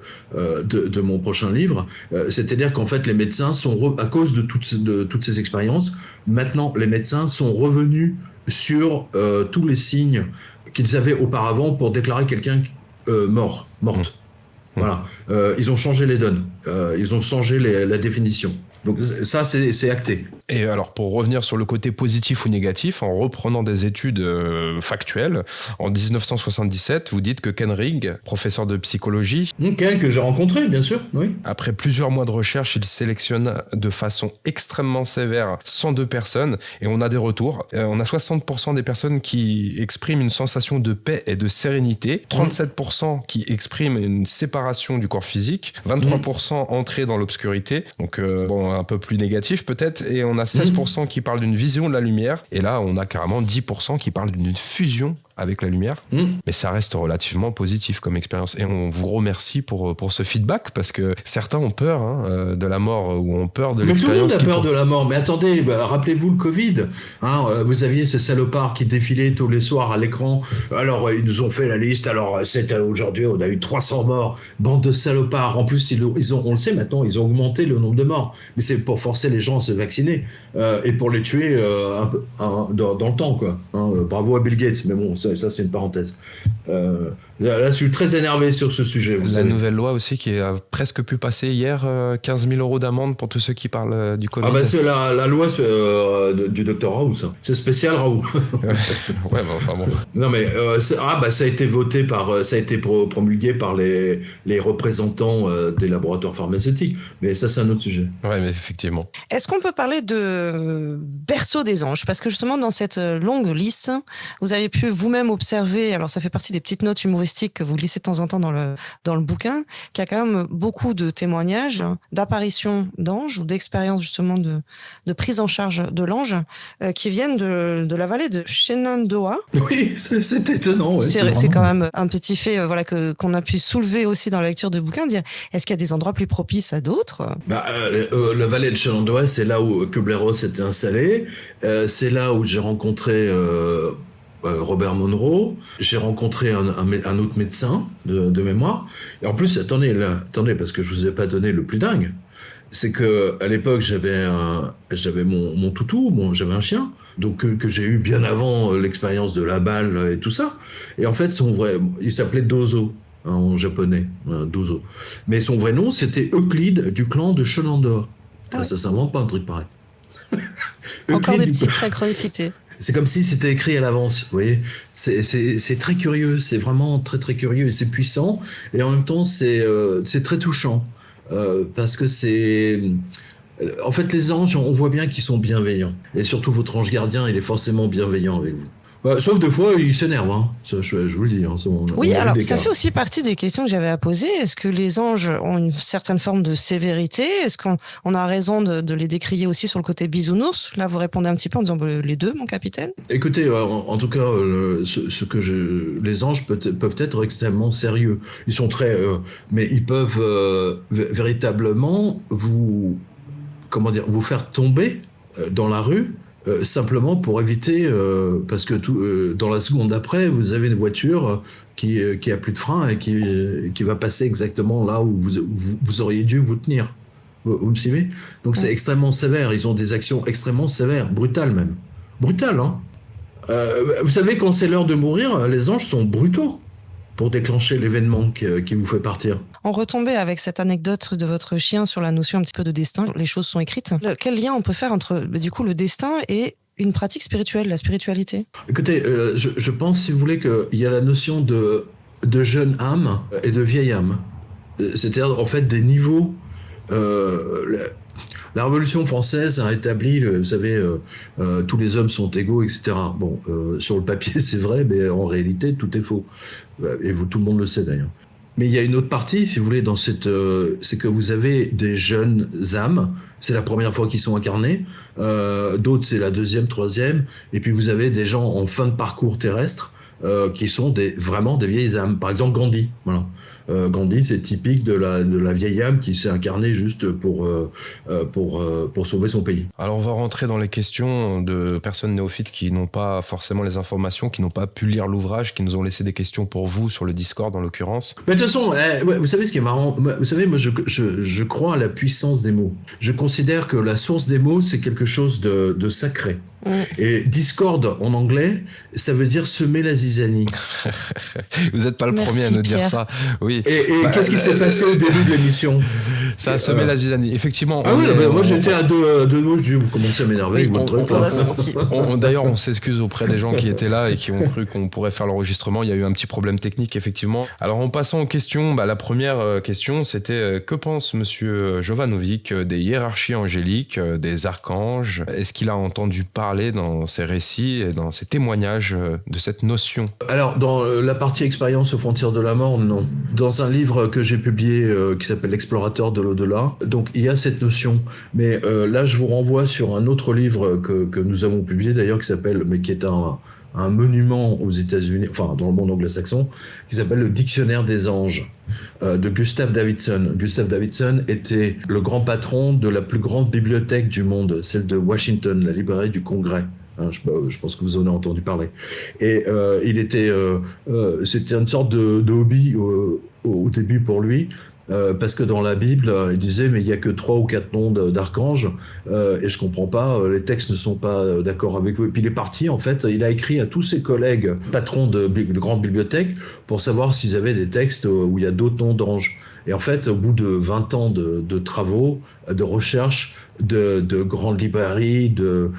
mon prochain livre. C'est-à-dire qu'en fait, les médecins sont à cause de toutes ces expériences. Maintenant, les médecins sont revenus sur tous les signes qu'ils avaient auparavant pour déclarer quelqu'un morte. Voilà. Ils ont changé les donnes. Ils ont changé la définition. Donc ça, c'est acté. Et alors, pour revenir sur le côté positif ou négatif, en reprenant des études factuelles, en 1977, vous dites que Ken Ring, professeur de psychologie... Ken, que j'ai rencontré, bien sûr, oui. Après plusieurs mois de recherche, il sélectionne de façon extrêmement sévère 102 personnes, et on a des retours. On a 60% des personnes qui expriment une sensation de paix et de sérénité, 37% qui expriment une séparation du corps physique, 23% entrée dans l'obscurité, donc un peu plus négatif peut-être, et on a 16% qui parlent d'une vision de la lumière, et là on a carrément 10% qui parlent d'une fusion avec la lumière, mais ça reste relativement positif comme expérience, et on vous remercie pour ce feedback, parce que certains ont peur de la mort, ou ont peur de l'expérience. Mais tout le monde a peur de la mort, mais attendez, rappelez-vous le Covid, vous aviez ces salopards qui défilaient tous les soirs à l'écran, alors ils nous ont fait la liste, alors aujourd'hui on a eu 300 morts, bande de salopards, en plus on le sait maintenant, ils ont augmenté le nombre de morts, mais c'est pour forcer les gens à se vacciner, et pour les tuer dans le temps, quoi. Bravo à Bill Gates, mais bon, ça c'est une parenthèse. Là, je suis très énervé sur ce sujet. La nouvelle loi aussi qui a presque pu passer hier, 15 000 € d'amende pour tous ceux qui parlent du Covid. C'est la loi du docteur Raoult, ça. C'est spécial Raoult. Ouais, enfin bon. Non mais ça a été voté ça a été promulgué par les représentants des laboratoires pharmaceutiques. Mais ça, c'est un autre sujet. Ouais, mais effectivement. Est-ce qu'on peut parler de berceau des anges ? Parce que justement, dans cette longue liste, vous avez pu vous-même observer, alors ça fait partie des petites notes humoristiques que vous glissez de temps en temps dans le bouquin, qu'il y a quand même beaucoup de témoignages d'apparitions d'anges ou d'expériences justement de prise en charge de l'ange qui viennent de la vallée de Shenandoah. Oui, c'est étonnant. Ouais, c'est quand même un petit fait qu'on a pu soulever aussi dans la lecture de bouquin, dire est-ce qu'il y a des endroits plus propices à d'autres ? La vallée de Shenandoah, c'est là où Kubler-Ross s'était installé. C'est là où j'ai rencontré Robert Monroe, j'ai rencontré un autre médecin de mémoire. Et en plus, attendez, parce que je vous ai pas donné le plus dingue, c'est que à l'époque j'avais mon toutou, j'avais un chien, donc que j'ai eu bien avant l'expérience de la balle et tout ça. Et en fait, il s'appelait Dozo. En japonais, Dozo. Mais son vrai nom, c'était Euclide du clan de Shenandoah. Ça s'invente pas un truc pareil. Encore des petites synchronicités. C'est comme si c'était écrit à l'avance, vous voyez. C'est très curieux, c'est vraiment très très curieux et c'est puissant. Et en même temps, c'est très touchant. Parce que en fait, les anges, on voit bien qu'ils sont bienveillants. Et surtout, votre ange gardien, il est forcément bienveillant avec vous. Sauf des fois, il s'énerve, je vous le dis. Oui, alors ça fait aussi partie des questions que j'avais à poser. Est-ce que les anges ont une certaine forme de sévérité ? Est-ce qu'on a raison de les décrier aussi sur le côté bisounours ? Là, vous répondez un petit peu en disant les deux, mon capitaine. Écoutez, en tout cas, les anges peuvent être extrêmement sérieux. Ils sont mais ils peuvent véritablement vous faire tomber dans la rue. Simplement pour éviter, parce que dans la seconde d'après, vous avez une voiture qui a plus de frein et qui va passer exactement là où vous auriez dû vous tenir. Vous me suivez ? Donc c'est extrêmement sévère. Ils ont des actions extrêmement sévères, brutales même. Brutales, hein. Vous savez, quand c'est l'heure de mourir, les anges sont brutaux pour déclencher l'événement qui vous fait partir. en retomber avec cette anecdote de votre chien sur la notion un petit peu de destin, les choses sont écrites. Quel lien on peut faire entre du coup le destin et une pratique spirituelle, la spiritualité? Écoutez, je pense, si vous voulez, qu'il y a la notion de jeune âme et de vieille âme. C'est-à-dire, en fait, des niveaux. La Révolution française a établi, vous savez, tous les hommes sont égaux, etc. Bon, sur le papier, c'est vrai, mais en réalité, tout est faux. Et tout le monde le sait, d'ailleurs. Mais il y a une autre partie, si vous voulez, dans cette, c'est que vous avez des jeunes âmes, c'est la première fois qu'ils sont incarnés, d'autres c'est la deuxième, troisième, et puis vous avez des gens en fin de parcours terrestre qui sont vraiment des vieilles âmes. Par exemple, Gandhi, voilà. Gandhi, c'est typique de la vieille âme qui s'est incarnée juste pour sauver son pays. Alors on va rentrer dans les questions de personnes néophytes qui n'ont pas forcément les informations, qui n'ont pas pu lire l'ouvrage, qui nous ont laissé des questions pour vous sur le Discord en l'occurrence. Mais de toute façon, vous savez ce qui est marrant, vous savez, moi je crois à la puissance des mots. Je considère que la source des mots, c'est quelque chose de sacré. Et Discord en anglais, ça veut dire semer la zizanie. Vous n'êtes pas le premier à nous dire ça. Oui. Et qu'est-ce qui s'est passé au début de l'émission? Ça a semé la zizanie. Effectivement. Ah oui, moi j'étais à deux mots, je dis, vous commencez à m'énerver avec votre truc. D'ailleurs, on s'excuse auprès des gens qui étaient là et qui ont cru qu'on pourrait faire l'enregistrement. Il y a eu un petit problème technique, effectivement. Alors en passant aux questions, la première question, c'était que pense Monsieur Jovanovic des hiérarchies angéliques, des archanges? Est-ce qu'il a entendu parler dans ses récits et dans ses témoignages de cette notion? Alors, dans la partie expérience aux frontières de la mort, non. Dans un livre que j'ai publié qui s'appelle L'explorateur de l'au-delà, donc il y a cette notion. Mais là, je vous renvoie sur un autre livre que nous avons publié d'ailleurs, qui est un monument aux États-Unis, enfin dans le monde anglo-saxon, qui s'appelle le Dictionnaire des anges, de Gustav Davidson. Gustav Davidson était le grand patron de la plus grande bibliothèque du monde, celle de Washington, la librairie du Congrès. Je pense que vous en avez entendu parler. Et c'était une sorte de hobby au début pour lui. Parce que dans la Bible, il disait mais il y a que 3 ou 4 noms d'archanges et je comprends pas, les textes ne sont pas d'accord avec vous. Et puis il est parti, en fait, il a écrit à tous ses collègues patrons de grandes bibliothèques pour savoir s'ils avaient des textes où il y a d'autres noms d'anges. Et en fait, au bout de 20 ans de travaux, de recherche, de grandes librairies, de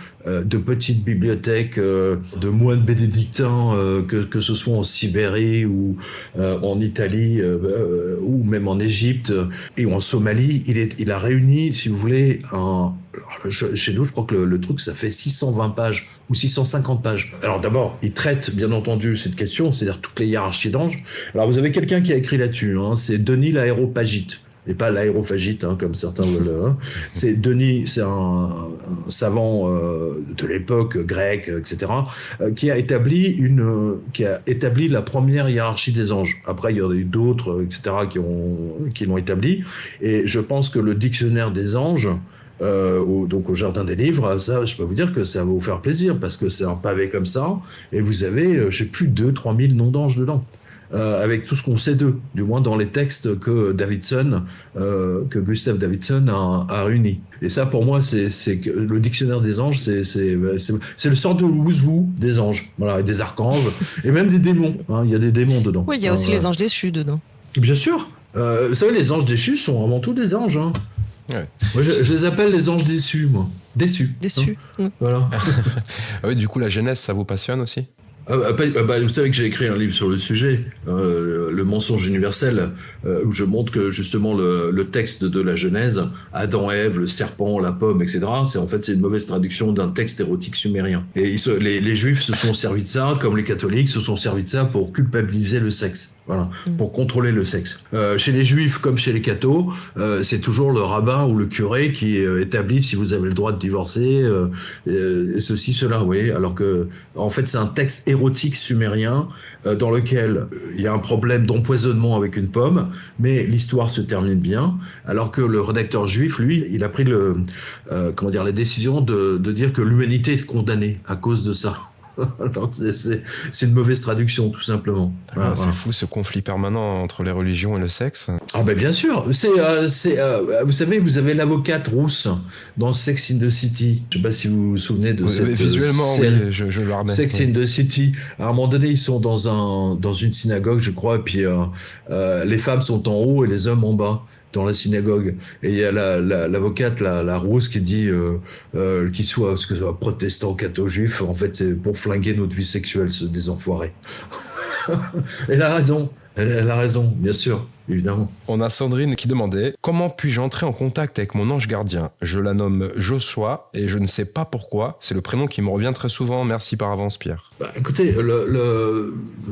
petites bibliothèques, de moines bénédictins, que ce soit en Sibérie ou en Italie ou même en Égypte et en Somalie, il a réuni, si vous voulez, chez nous, je crois que le truc, ça fait 620 pages ou 650 pages. Alors d'abord, il traite, bien entendu, cette question, c'est-à-dire toutes les hiérarchies d'anges. Alors vous avez quelqu'un qui a écrit là-dessus, c'est Denis l'Aéropagite. Et pas l'aérophagite, comme certains veulent. C'est Denis, c'est un savant de l'époque grecque, etc., qui a établi la première hiérarchie des anges. Après, il y en a eu d'autres, etc., qui l'ont établi. Et je pense que le dictionnaire des anges, donc au Jardin des Livres, ça, je peux vous dire que ça va vous faire plaisir, parce que c'est un pavé comme ça, et vous avez, je sais plus, 2-3 000 noms d'anges dedans. Avec tout ce qu'on sait d'eux, du moins dans les textes que Gustav Davidson a réunis. Et ça, pour moi, c'est que le dictionnaire des anges, c'est le sort de who's-who des anges, voilà, et des archanges, et même des démons. Il y a des démons dedans. Oui, il y a aussi les anges déchus dedans. Bien sûr. Vous savez, les anges déchus sont avant tout des anges. Ouais. Moi, je les appelle les anges déçus, moi. Déçus. Voilà. Oui, du coup, la Genèse, ça vous passionne aussi? Vous savez que j'ai écrit un livre sur le sujet, le mensonge universel, où je montre que justement le texte de la Genèse, Adam, Ève, le serpent, la pomme, etc., c'est une mauvaise traduction d'un texte érotique sumérien. Et les Juifs se sont servis de ça, comme les catholiques se sont servis de ça pour culpabiliser le sexe. Voilà, pour contrôler le sexe. Chez les Juifs comme chez les cathos, c'est toujours le rabbin ou le curé qui établit si vous avez le droit de divorcer, ceci, cela, vous voyez. Alors que, en fait, c'est un texte érotique sumérien dans lequel il y a un problème d'empoisonnement avec une pomme, mais l'histoire se termine bien. Alors que le rédacteur juif, lui, il a pris la décision de dire que l'humanité est condamnée à cause de ça. Donc, c'est une mauvaise traduction, tout simplement. Voilà. C'est fou, ce conflit permanent entre les religions et le sexe. Ah ben bien sûr. Vous savez, vous avez l'avocate rousse dans Sex in the City. Je ne sais pas si vous vous souvenez de cette visuellement, scène. oui, je le remets. Sex in the City. À un moment donné, ils sont dans une synagogue, je crois, et puis les femmes sont en haut et les hommes en bas dans la synagogue. Et il y a l'avocate, la rousse, qui dit qu'il soit, parce que soit protestant, catho, juif, en fait, c'est pour flinguer notre vie sexuelle, des enfoirés. Elle a raison. Elle a raison, bien sûr, évidemment. On a Sandrine qui demandait « Comment puis-je entrer en contact avec mon ange gardien ? Je la nomme Joshua et je ne sais pas pourquoi. C'est le prénom qui me revient très souvent. Merci par avance, Pierre. » Écoutez,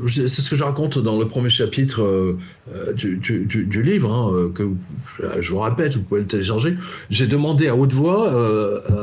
c'est ce que je raconte dans le premier chapitre du livre, hein, que je vous répète, vous pouvez le télécharger. J'ai demandé à haute voix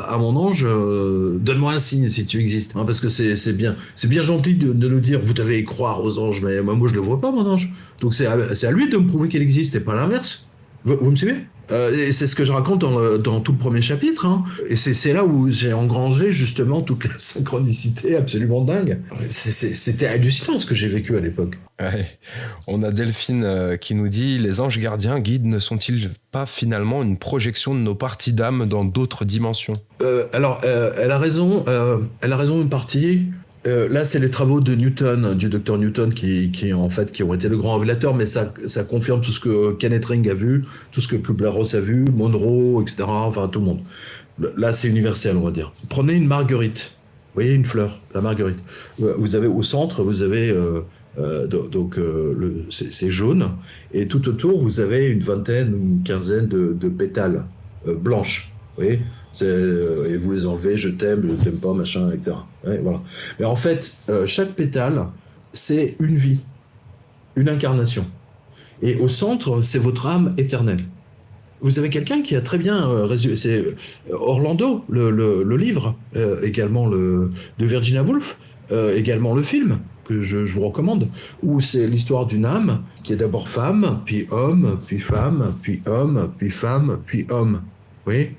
à mon ange, donne-moi un signe si tu existes, hein, parce que c'est bien gentil de nous dire, vous devez y croire aux anges, mais moi je le vois pas, mon ange. Donc c'est à lui de me prouver qu'il existe et pas l'inverse. Vous me suivez ? Et c'est ce que je raconte dans tout le premier chapitre, hein. Et c'est là où j'ai engrangé justement toute la synchronicité absolument dingue. C'était hallucinant ce que j'ai vécu à l'époque. Ouais. On a Delphine qui nous dit « Les anges gardiens, guides, ne sont-ils pas finalement une projection de nos parties d'âme dans d'autres dimensions ?» Alors, elle a raison une partie. Là, c'est les travaux de Newton, du docteur Newton, qui ont été le grand révélateur, mais ça confirme tout ce que Kenneth Ring a vu, tout ce que Kubler-Ross a vu, Monroe, etc., enfin tout le monde. Là, c'est universel, on va dire. Prenez une marguerite, vous voyez une fleur, la marguerite. Vous avez au centre, vous avez c'est jaune, et tout autour, vous avez une vingtaine ou une quinzaine de pétales blanches, vous voyez. Et vous les enlevez, je t'aime pas, machin, etc. Ouais, voilà. Mais en fait, chaque pétale, c'est une vie, une incarnation. Et au centre, c'est votre âme éternelle. Vous avez quelqu'un qui a très bien résumé, c'est Orlando, le livre, également de Virginia Woolf, également le film, que je vous recommande, où c'est l'histoire d'une âme qui est d'abord femme, puis homme, puis femme, puis homme, puis femme, puis homme. Vous voyez ?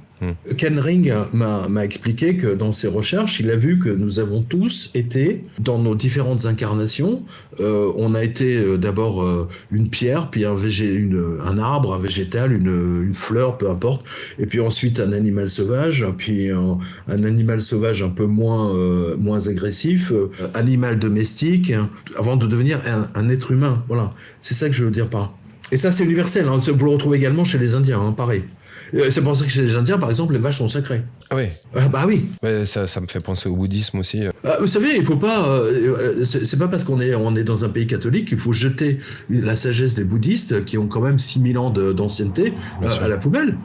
Ken Ring m'a expliqué que dans ses recherches, il a vu que nous avons tous été, dans nos différentes incarnations, on a été d'abord une pierre, puis un arbre, un végétal, une fleur, peu importe, et puis ensuite un animal sauvage, puis un animal sauvage un peu moins agressif, animal domestique, avant de devenir un être humain. Voilà, c'est ça que je veux dire par là. Et ça, c'est universel, hein. Vous le retrouvez également chez les Indiens, hein, pareil. C'est pour ça que chez les Indiens, par exemple, les vaches sont sacrées. Ah oui. Bah oui. Ouais, ça me fait penser au bouddhisme aussi. Vous savez, il faut pas. C'est pas parce qu'on est dans un pays catholique qu'il faut jeter la sagesse des bouddhistes qui ont quand même 6000 ans d'ancienneté à la poubelle.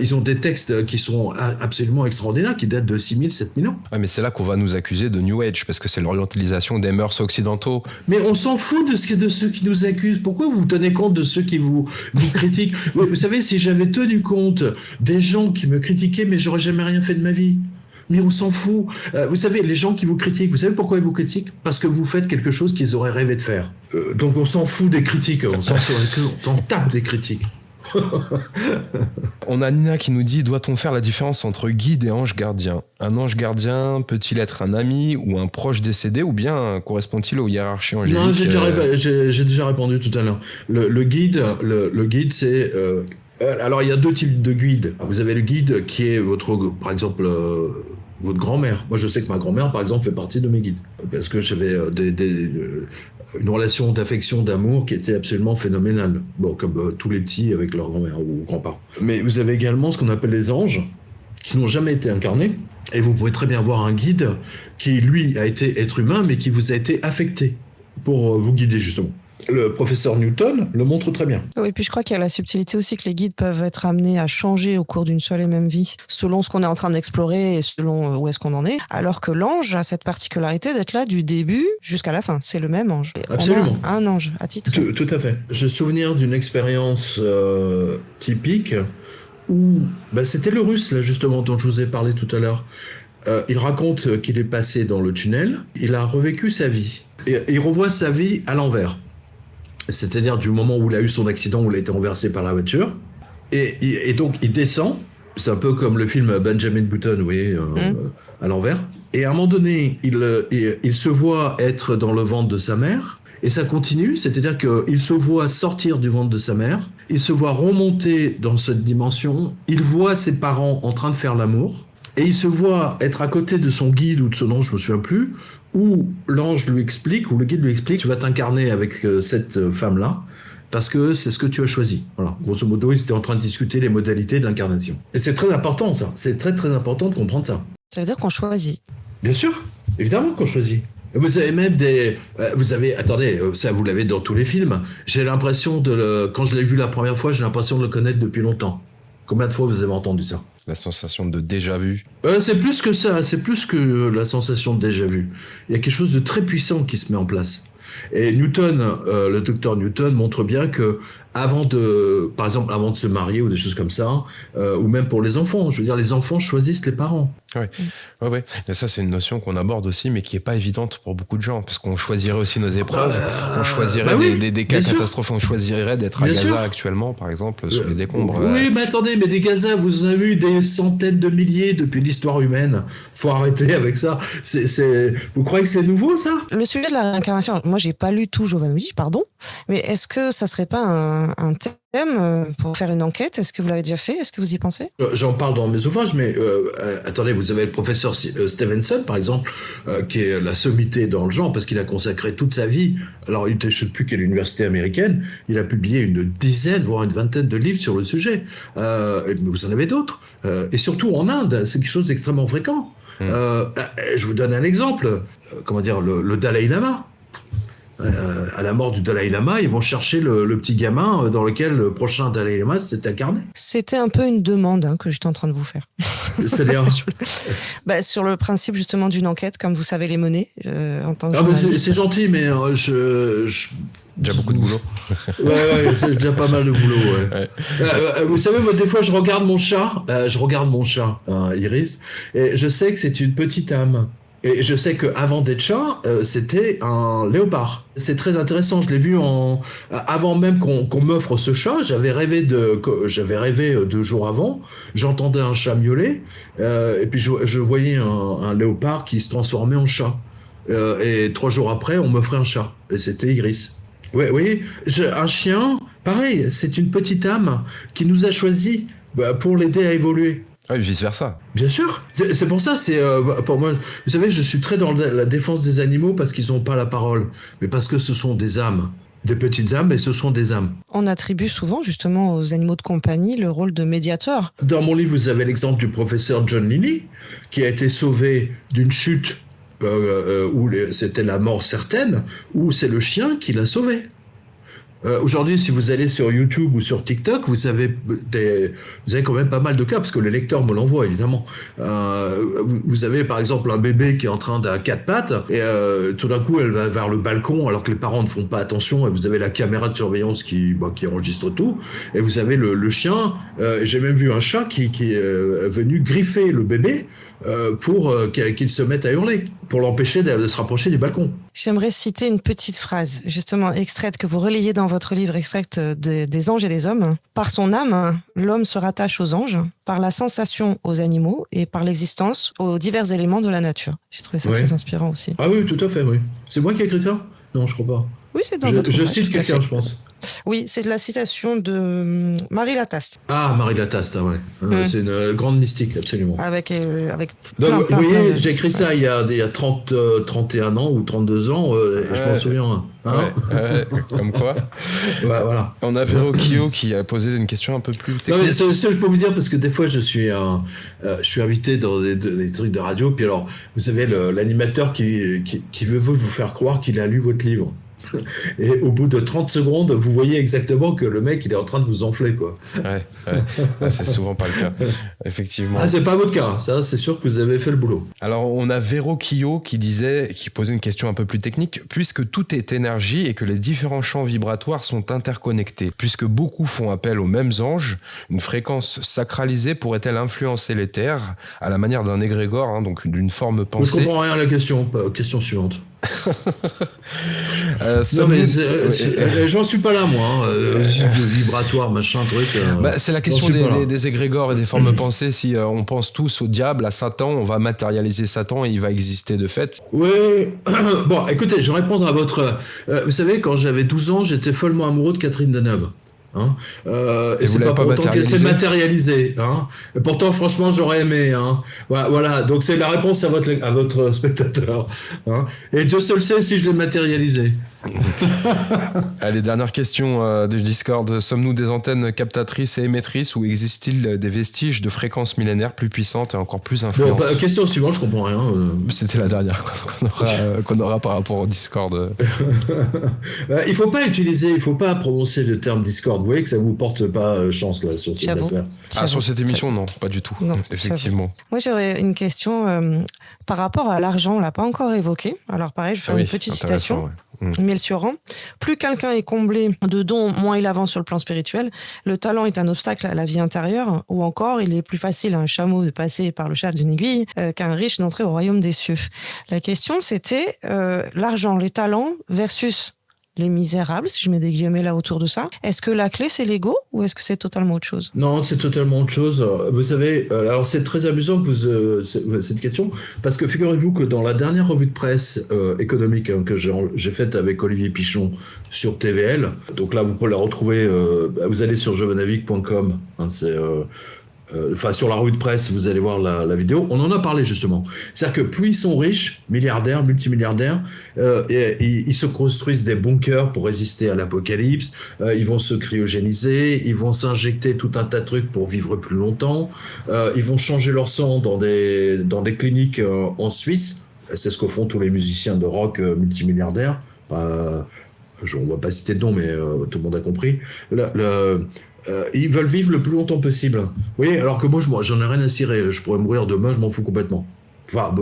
Ils ont des textes qui sont absolument extraordinaires, qui datent de 6000, 7000 ans. Ouais, mais c'est là qu'on va nous accuser de New Age, parce que c'est l'orientalisation des mœurs occidentaux. Mais on s'en fout de ceux qui nous accusent. Pourquoi vous tenez compte de ceux qui vous critiquent ? Vous savez, si j'avais tenu compte des gens qui me critiquaient, mais j'aurais jamais rien fait de ma vie. Mais on s'en fout. Vous savez, les gens qui vous critiquent, vous savez pourquoi ils vous critiquent ? Parce que vous faites quelque chose qu'ils auraient rêvé de faire. Donc on s'en fout des critiques, on s'en tape des critiques. On a Nina qui nous dit « Doit-on faire la différence entre guide et ange gardien ? Un ange gardien peut-il être un ami ou un proche décédé, ou bien correspond-il aux hiérarchies angéliques ?» Non, j'ai déjà répondu tout à l'heure. Le guide, c'est... alors, il y a deux types de guides. Vous avez le guide qui est par exemple, votre grand-mère. Moi, je sais que ma grand-mère, par exemple, fait partie de mes guides. Parce que j'avais une relation d'affection, d'amour qui était absolument phénoménale. Bon, comme tous les petits avec leur grand-mère ou grands-parents. Mais vous avez également ce qu'on appelle les anges, qui n'ont jamais été incarnés. Et vous pouvez très bien voir un guide qui, lui, a été être humain, mais qui vous a été affecté pour vous guider, justement. Le professeur Newton le montre très bien. Oui, puis je crois qu'il y a la subtilité aussi que les guides peuvent être amenés à changer au cours d'une seule et même vie, selon ce qu'on est en train d'explorer et selon où est-ce qu'on en est, alors que l'ange a cette particularité d'être là du début jusqu'à la fin. C'est le même ange. Absolument. On a un ange à titre. Tout à fait. J'ai le souvenir d'une expérience typique où c'était le Russe, là, justement, dont je vous ai parlé tout à l'heure. Il raconte qu'il est passé dans le tunnel, il a revécu sa vie. Et il revoit sa vie à l'envers. C'est-à-dire du moment où il a eu son accident, où il a été renversé par la voiture. Et donc, il descend C'est un peu comme le film Benjamin Button, vous voyez, à l'envers. Et à un moment donné, il se voit être dans le ventre de sa mère, et ça continue, c'est-à-dire qu'il se voit sortir du ventre de sa mère, il se voit remonter dans cette dimension, il voit ses parents en train de faire l'amour, et il se voit être à côté de son guide ou de son nom, je me souviens plus, où l'ange lui explique, ou le guide lui explique, tu vas t'incarner avec cette femme-là, parce que c'est ce que tu as choisi. Voilà. Grosso modo, ils étaient en train de discuter les modalités de l'incarnation. Et c'est très important, ça. C'est très, très important de comprendre ça. Ça veut dire qu'on choisit. Bien sûr, évidemment qu'on choisit. Vous avez même attendez, ça vous l'avez dans tous les films. J'ai l'impression quand je l'ai vu la première fois, j'ai l'impression de le connaître depuis longtemps. Combien de fois vous avez entendu ça? La sensation de déjà-vu. C'est plus que ça, c'est plus que la sensation de déjà-vu. Il y a quelque chose de très puissant qui se met en place. Et Newton, le docteur Newton montre bien que par exemple, avant de se marier ou des choses comme ça, ou même pour les enfants, je veux dire, les enfants choisissent les parents. Ouais. Et ça, c'est une notion qu'on aborde aussi, mais qui est pas évidente pour beaucoup de gens, parce qu'on choisirait aussi nos épreuves, on choisirait des cas catastrophes, on choisirait d'être à Gaza actuellement, par exemple, sous les décombres. Oui, mais attendez, mais des Gaza, vous en avez eu des centaines de milliers depuis l'histoire humaine. Faut arrêter avec ça. Vous croyez que c'est nouveau, ça? Le sujet de la réincarnation, moi, j'ai pas lu tout Jovanovitch, pardon, mais est-ce que ça serait pas un thème pour faire une enquête? Est-ce que vous l'avez déjà fait? Est-ce que vous y pensez? J'en parle dans mes ouvrages, mais attendez, vous avez le professeur Stevenson, par exemple, qui est la sommité dans le genre, parce qu'il a consacré toute sa vie, alors je ne sais plus quelle université américaine, il a publié une dizaine, voire une vingtaine de livres sur le sujet. Mais vous en avez d'autres. Et surtout en Inde, c'est quelque chose d'extrêmement fréquent. Je vous donne un exemple. Le Dalai Lama. À la mort du Dalai Lama, ils vont chercher le petit gamin dans lequel le prochain Dalai Lama s'est incarné. C'était un peu une demande que j'étais en train de vous faire. C'est-à-dire sur le principe justement d'une enquête, comme vous savez les mener en tant que journaliste. C'est gentil, mais Déjà beaucoup de boulot. Ouais, c'est déjà pas mal de boulot, ouais. Vous savez, moi, des fois, je regarde mon chat, Iris, et je sais que c'est une petite âme. Et je sais qu'avant d'être chat, c'était un léopard. C'est très intéressant. Je l'ai vu avant même qu'on m'offre ce chat. J'avais rêvé 2 jours avant. J'entendais un chat miauler. Et puis je voyais un léopard qui se transformait en chat. Et 3 jours après, on m'offrait un chat. Et c'était Iris. Ouais, oui. Un chien, pareil. C'est une petite âme qui nous a choisis pour l'aider à évoluer. Oui, vice-versa. Bien sûr. C'est pour ça, pour moi, vous savez, je suis très dans la défense des animaux parce qu'ils n'ont pas la parole, mais parce que ce sont des âmes. Des petites âmes, mais ce sont des âmes. On attribue souvent, justement, aux animaux de compagnie le rôle de médiateur. Dans mon livre, vous avez l'exemple du professeur John Lilly, qui a été sauvé d'une chute où c'était la mort certaine, où c'est le chien qui l'a sauvé. Aujourd'hui, si vous allez sur YouTube ou sur TikTok, vous avez quand même pas mal de cas, parce que le lecteur me l'envoie, évidemment. Vous avez, par exemple, un bébé qui est en train à 4 pattes, et tout d'un coup, elle va vers le balcon, alors que les parents ne font pas attention, et vous avez la caméra de surveillance qui enregistre tout, et vous avez le chien, j'ai même vu un chat qui est venu griffer le bébé, pour qu'il se mette à hurler, pour l'empêcher de se rapprocher du balcon. J'aimerais citer une petite phrase, justement extraite, que vous relayez dans votre livre, extraite des anges et des hommes. Par son âme, l'homme se rattache aux anges, par la sensation aux animaux et par l'existence aux divers éléments de la nature. J'ai trouvé ça très inspirant aussi. Ah oui, tout à fait, oui. C'est moi qui ai écrit ça? Non, je crois pas. Oui, c'est dans votre ouvrage. Je cite quelqu'un, je pense. Oui, c'est de la citation de Marie Lataste. Ah, Marie Lataste, ouais. C'est une grande mystique, absolument. Avec plein, vous voyez, j'ai écrit ça il y a 31 ans ou 32 ans, et je m'en souviens. Hein, comme quoi. Voilà. On a Véro Kio qui a posé une question un peu plus technique. Non, mais ça, je peux vous dire, parce que des fois, je suis invité dans des trucs de radio, puis alors, vous savez, l'animateur qui veut vous faire croire qu'il a lu votre livre. Et au bout de 30 secondes, vous voyez exactement que le mec, il est en train de vous enfler, quoi. Ouais. C'est souvent pas le cas, effectivement. Ah, c'est pas votre cas, ça, c'est sûr que vous avez fait le boulot. Alors, on a Véro Kio qui posait une question un peu plus technique. Puisque tout est énergie et que les différents champs vibratoires sont interconnectés, puisque beaucoup font appel aux mêmes anges, une fréquence sacralisée pourrait-elle influencer les terres à la manière d'un égrégore, donc d'une forme pensée? Je comprends rien à la question. Question suivante. Non mais j'en suis pas là moi, vibratoire machin truc. C'est la question des égrégores et des formes pensées. Si on pense tous au diable, à Satan, on va matérialiser Satan et il va exister de fait. Oui. Bon, écoutez, je vais répondre à votre. Vous savez, quand j'avais 12 ans, j'étais follement amoureux de Catherine Deneuve. Hein, et c'est pas pour autant qu'elle s'est matérialisée. Hein. Et pourtant, franchement, j'aurais aimé. Hein. Voilà, donc c'est la réponse à votre spectateur. Hein. Et Dieu seul sait si je l'ai matérialisé. Allez, dernière question du Discord. Sommes-nous des antennes captatrices et émettrices ou existe-t-il des vestiges de fréquences millénaires plus puissantes et encore plus influentes? Question suivante, je comprends rien. C'était la dernière qu'on aura par rapport au Discord. Il faut pas prononcer le terme Discord. Vous voyez que ça vous porte pas chance là sur cette affaire. Sur cette émission, non, pas du tout. Non, effectivement. Moi, j'aurais une question par rapport à l'argent. On l'a pas encore évoqué. Alors pareil, je vais faire une petite citation. Ouais. Melchiorran. Plus quelqu'un est comblé de dons, moins il avance sur le plan spirituel. Le talent est un obstacle à la vie intérieure, ou encore il est plus facile à un chameau de passer par le chat d'une aiguille qu'à un riche d'entrer au royaume des cieux. La question, c'était l'argent, les talents versus les misérables, si je mets des guillemets là autour de ça. Est-ce que la clé, c'est l'ego ou est-ce que c'est totalement autre chose? Non, c'est totalement autre chose. Vous savez, alors c'est très amusant que cette question, parce que figurez-vous que dans la dernière revue de presse économique que j'ai faite avec Olivier Pichon sur TVL, donc là vous pouvez la retrouver, vous allez sur jovanavik.com, hein, sur la revue de presse, vous allez voir la vidéo. On en a parlé justement. C'est-à-dire que plus ils sont riches, milliardaires, multimilliardaires, ils se construisent des bunkers pour résister à l'apocalypse. Ils vont se cryogéniser, ils vont s'injecter tout un tas de trucs pour vivre plus longtemps. Ils vont changer leur sang dans des cliniques en Suisse. C'est ce que font tous les musiciens de rock multimilliardaires. On va pas citer de nom, mais tout le monde a compris. Ils veulent vivre le plus longtemps possible. Vous voyez, alors que moi, j'en ai rien à cirer. Je pourrais mourir demain, je m'en fous complètement. Enfin,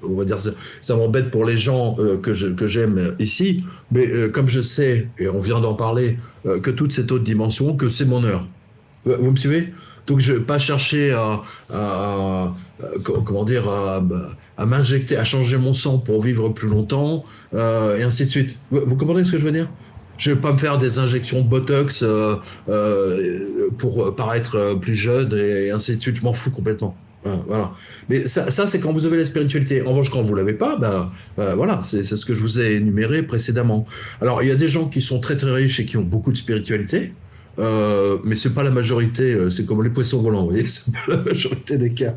on va dire ça m'embête pour les gens que j'aime ici, mais comme je sais, et on vient d'en parler, que toute cette autre dimension, que c'est mon heure. Vous me suivez? Donc je ne vais pas chercher à m'injecter, à changer mon sang pour vivre plus longtemps, et ainsi de suite. Vous comprenez ce que je veux dire? Je ne vais pas me faire des injections de Botox pour paraître plus jeune et ainsi de suite. Je m'en fous complètement. Voilà. Mais ça, c'est quand vous avez la spiritualité. En revanche, quand vous l'avez pas, voilà, c'est ce que je vous ai énuméré précédemment. Alors, il y a des gens qui sont très très riches et qui ont beaucoup de spiritualité. Mais c'est pas la majorité, c'est comme les poissons volants, vous voyez, c'est pas la majorité des cas.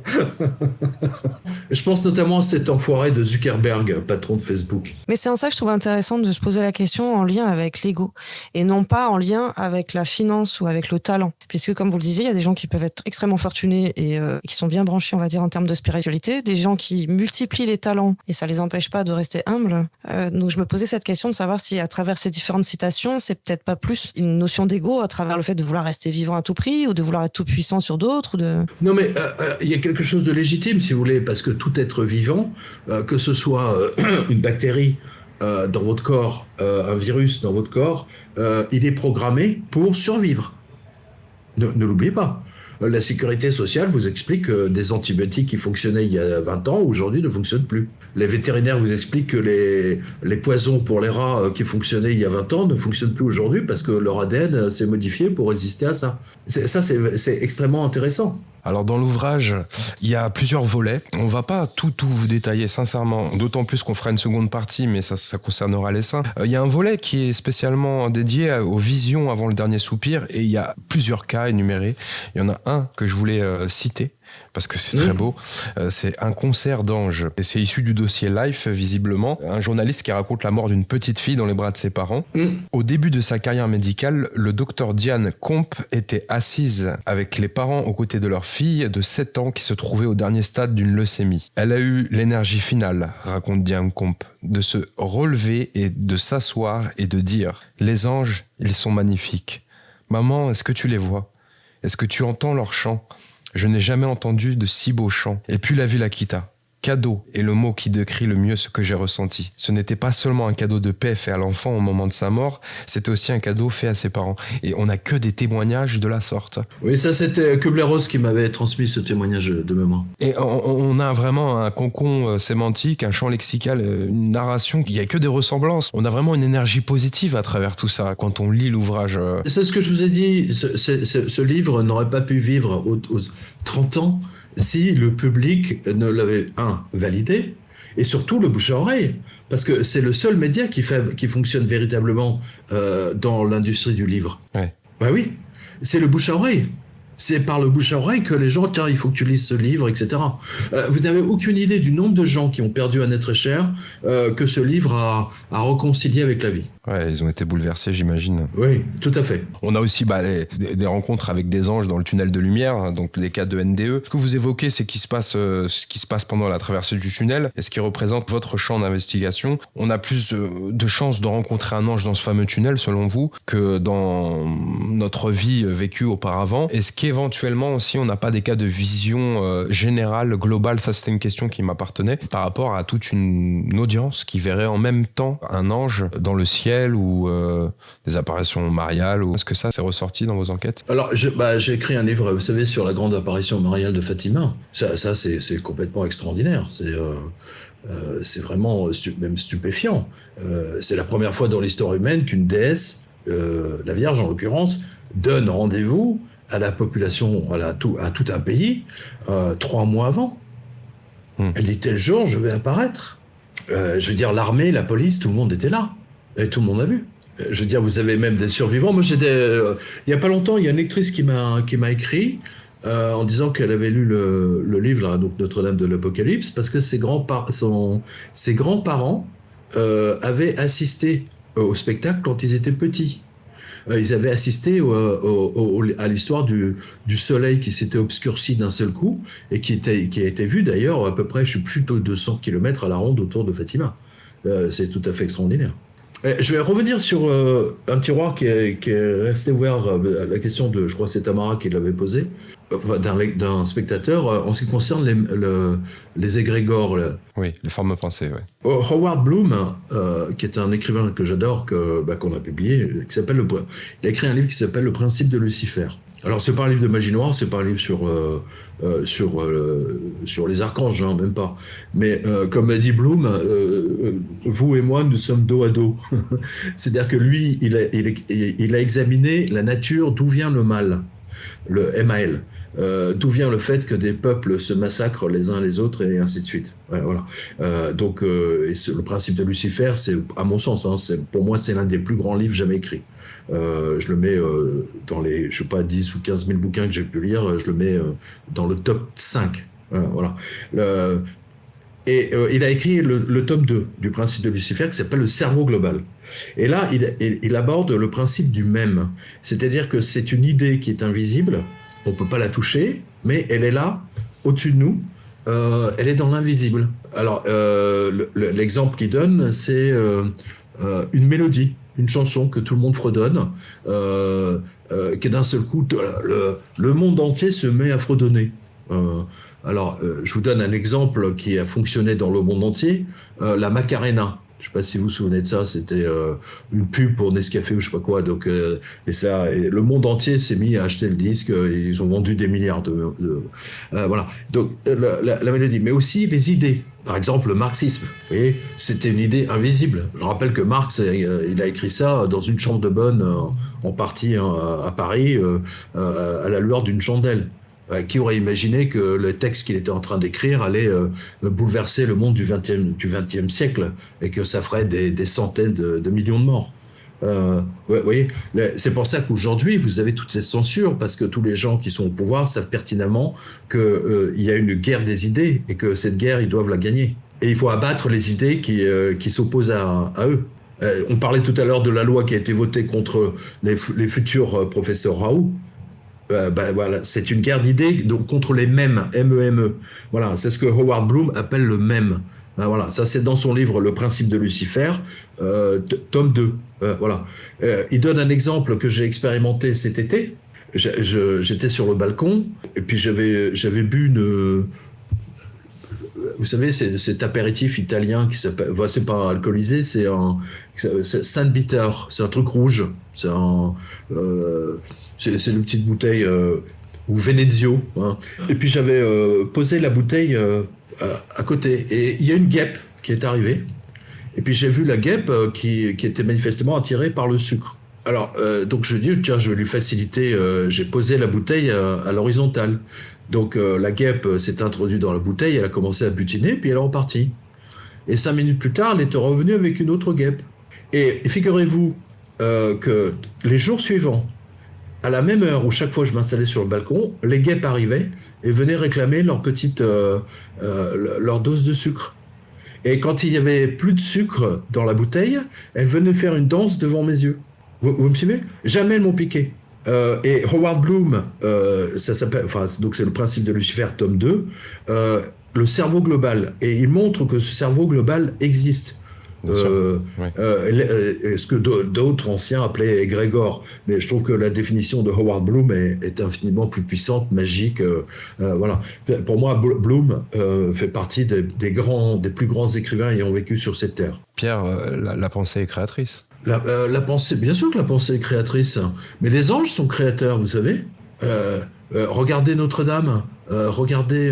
Je pense notamment à cet enfoiré de Zuckerberg, patron de Facebook. Mais c'est en ça que je trouve intéressant de se poser la question en lien avec l'ego et non pas en lien avec la finance ou avec le talent. Puisque comme vous le disiez, il y a des gens qui peuvent être extrêmement fortunés et qui sont bien branchés, on va dire, en termes de spiritualité, des gens qui multiplient les talents et ça les empêche pas de rester humbles. Donc je me posais cette question de savoir si à travers ces différentes citations, c'est peut-être pas plus une notion d'ego à travers le fait de vouloir rester vivant à tout prix ou de vouloir être tout puissant sur d'autres Non mais il y a quelque chose de légitime si vous voulez, parce que tout être vivant, que ce soit une bactérie dans votre corps, un virus dans votre corps, il est programmé pour survivre. Ne l'oubliez pas. La sécurité sociale vous explique que des antibiotiques qui fonctionnaient il y a 20 ans, aujourd'hui ne fonctionnent plus. Les vétérinaires vous expliquent que les poisons pour les rats qui fonctionnaient il y a 20 ans ne fonctionnent plus aujourd'hui parce que leur ADN s'est modifié pour résister à ça. C'est extrêmement intéressant. Alors dans l'ouvrage, il y a plusieurs volets. On va pas tout vous détailler sincèrement, d'autant plus qu'on fera une seconde partie, mais ça concernera les saints. Il y a un volet qui est spécialement dédié aux visions avant le dernier soupir et il y a plusieurs cas énumérés. Il y en a un que je voulais citer parce que c'est très beau. C'est un concert d'anges. Et c'est issu du dossier Life, visiblement. Un journaliste qui raconte la mort d'une petite fille dans les bras de ses parents. Au début de sa carrière médicale, le docteur Diane Comp était assise avec les parents aux côtés de leur fille de 7 ans qui se trouvait au dernier stade d'une leucémie. Elle a eu l'énergie finale, raconte Diane Comp, de se relever et de s'asseoir et de dire « Les anges, ils sont magnifiques. Maman, est-ce que tu les vois? Est-ce que tu entends leurs chants? Je n'ai jamais entendu de si beaux chants. » Et puis la vie la quitta. Cadeau est le mot qui décrit le mieux ce que j'ai ressenti. Ce n'était pas seulement un cadeau de paix fait à l'enfant au moment de sa mort, c'était aussi un cadeau fait à ses parents. Et on n'a que des témoignages de la sorte. Oui, ça c'était Kubler-Ross qui m'avait transmis ce témoignage de mémoire. Et on a vraiment un cocon sémantique, un champ lexical, une narration, il n'y a que des ressemblances. On a vraiment une énergie positive à travers tout ça quand on lit l'ouvrage. C'est ce que je vous ai dit, ce livre n'aurait pas pu vivre aux 30 ans si le public ne l'avait, validé, et surtout le bouche à oreille. Parce que c'est le seul média qui fonctionne véritablement dans l'industrie du livre. Ouais. Bah oui, c'est le bouche à oreille. C'est par le bouche à oreille que les gens, tiens, il faut que tu lises ce livre, etc. Vous n'avez aucune idée du nombre de gens qui ont perdu un être cher que ce livre a réconcilié avec la vie. Ouais, ils ont été bouleversés, j'imagine. Oui, tout à fait. On a aussi des rencontres avec des anges dans le tunnel de lumière, hein, donc les cas de NDE. Ce que vous évoquez, c'est ce qui se passe pendant la traversée du tunnel, et ce qui représente votre champ d'investigation. On a plus de chances de rencontrer un ange dans ce fameux tunnel, selon vous, que dans notre vie vécue auparavant. Est-ce qu'éventuellement aussi, on n'a pas des cas de vision générale, globale? Ça, c'était une question qui m'appartenait, par rapport à toute une audience qui verrait en même temps un ange dans le ciel, ou des apparitions mariales, ou est-ce que ça c'est ressorti dans vos enquêtes? Alors j'ai écrit un livre, vous savez, sur la grande apparition mariale de Fatima. Ça c'est complètement extraordinaire. C'est vraiment même stupéfiant. C'est la première fois dans l'histoire humaine qu'une déesse, la Vierge en l'occurrence, donne rendez-vous à la population, à tout un pays 3 mois avant. Elle dit tel jour je vais apparaître. Je veux dire, l'armée, la police, tout le monde était là. Et tout le monde a vu. Je veux dire, vous avez même des survivants. Moi, il y a pas longtemps, il y a une lectrice qui m'a écrit en disant qu'elle avait lu le livre, là, donc Notre-Dame de l'Apocalypse, parce que ses grands-parents avaient assisté au spectacle quand ils étaient petits. Ils avaient assisté à l'histoire du soleil qui s'était obscurci d'un seul coup et qui a été vu d'ailleurs à peu près, je suis plutôt 200 km à la ronde autour de Fatima. C'est tout à fait extraordinaire. Je vais revenir sur un tiroir qui est resté ouvert, la question de, je crois que c'est Tamara qui l'avait posée, d'un spectateur, en ce qui concerne les égrégores. Oui, les formes pensées, ouais. Howard Bloom, qui est un écrivain que j'adore, qu'on a publié, il a écrit un livre qui s'appelle Le principe de Lucifer. Alors, c'est pas un livre de magie noire, c'est pas un livre sur les archanges, hein, même pas. Mais comme a dit Bloom, vous et moi, nous sommes dos à dos. C'est-à-dire que lui, il a examiné la nature, d'où vient le mal, le MAL. D'où vient le fait que des peuples se massacrent les uns les autres et ainsi de suite. Ouais, voilà. Donc, le principe de Lucifer, c'est, à mon sens, hein, pour moi, c'est l'un des plus grands livres jamais écrits. Je le mets dans les, je sais pas, 10 ou 15 000 bouquins que j'ai pu lire, je le mets dans le top 5. Voilà. Il a écrit le tome 2 du principe de Lucifer qui s'appelle Le cerveau global. Et là, il aborde le principe du même. C'est-à-dire que c'est une idée qui est invisible, on ne peut pas la toucher, mais elle est là, au-dessus de nous, elle est dans l'invisible. Alors, l'exemple qu'il donne, c'est une mélodie, une chanson que tout le monde fredonne, qui d'un seul coup, le monde entier se met à fredonner. Alors, je vous donne un exemple qui a fonctionné dans le monde entier, la Macarena. Je ne sais pas si vous vous souvenez de ça, c'était une pub pour Nescafé ou je ne sais pas quoi. Donc, et le monde entier s'est mis à acheter le disque, et ils ont vendu des milliards voilà. Donc, la mélodie, mais aussi les idées. Par exemple, le marxisme, vous voyez, c'était une idée invisible. Je rappelle que Marx, il a écrit ça dans une chambre de bonne, en partie à Paris, à la lueur d'une chandelle. Qui aurait imaginé que le texte qu'il était en train d'écrire allait bouleverser le monde du XXe siècle et que ça ferait des centaines de millions de morts. Vous voyez, c'est pour ça qu'aujourd'hui, vous avez toute cette censure, parce que tous les gens qui sont au pouvoir savent pertinemment qu'il y a une guerre des idées et que cette guerre, ils doivent la gagner. Et il faut abattre les idées qui s'opposent à eux. On parlait tout à l'heure de la loi qui a été votée contre les futurs professeurs Raoult. Voilà, c'est une guerre d'idées donc contre les mèmes, M-E-M-E. Voilà, c'est ce que Howard Bloom appelle le mème. Voilà, ça c'est dans son livre Le principe de Lucifer, tome 2. Voilà. Il donne un exemple que j'ai expérimenté cet été. J'étais sur le balcon et puis j'avais bu vous savez, c'est cet apéritif italien qui s'appelle, enfin, c'est pas alcoolisé, c'est Saint-Bitter, c'est un truc rouge, c'est une petite bouteille, ou Venezio, hein. Et puis j'avais posé la bouteille à côté, et il y a une guêpe qui est arrivée, et puis j'ai vu la guêpe qui était manifestement attirée par le sucre. Alors, donc je dis, tiens, je vais lui faciliter, j'ai posé la bouteille à l'horizontale. Donc la guêpe s'est introduite dans la bouteille, elle a commencé à butiner, puis elle est repartie. Et 5 minutes plus tard, elle était revenue avec une autre guêpe. Et figurez-vous que les jours suivants, à la même heure où chaque fois je m'installais sur le balcon, les guêpes arrivaient et venaient réclamer leur dose de sucre. Et quand il y avait plus de sucre dans la bouteille, elles venaient faire une danse devant mes yeux. Vous me suivez ? Jamais elles m'ont piqué. Et Howard Bloom, ça s'appelle, enfin, donc c'est le principe de Lucifer, tome 2, le cerveau global. Et il montre que ce cerveau global existe. Ce que d'autres anciens appelaient égrégore. Mais je trouve que la définition de Howard Bloom est infiniment plus puissante, magique. Voilà. Pour moi, Bloom fait partie des plus grands écrivains ayant vécu sur cette terre. Pierre, la pensée est créatrice. La pensée, bien sûr que la pensée est créatrice, mais les anges sont créateurs, vous savez. Regardez Notre-Dame, regardez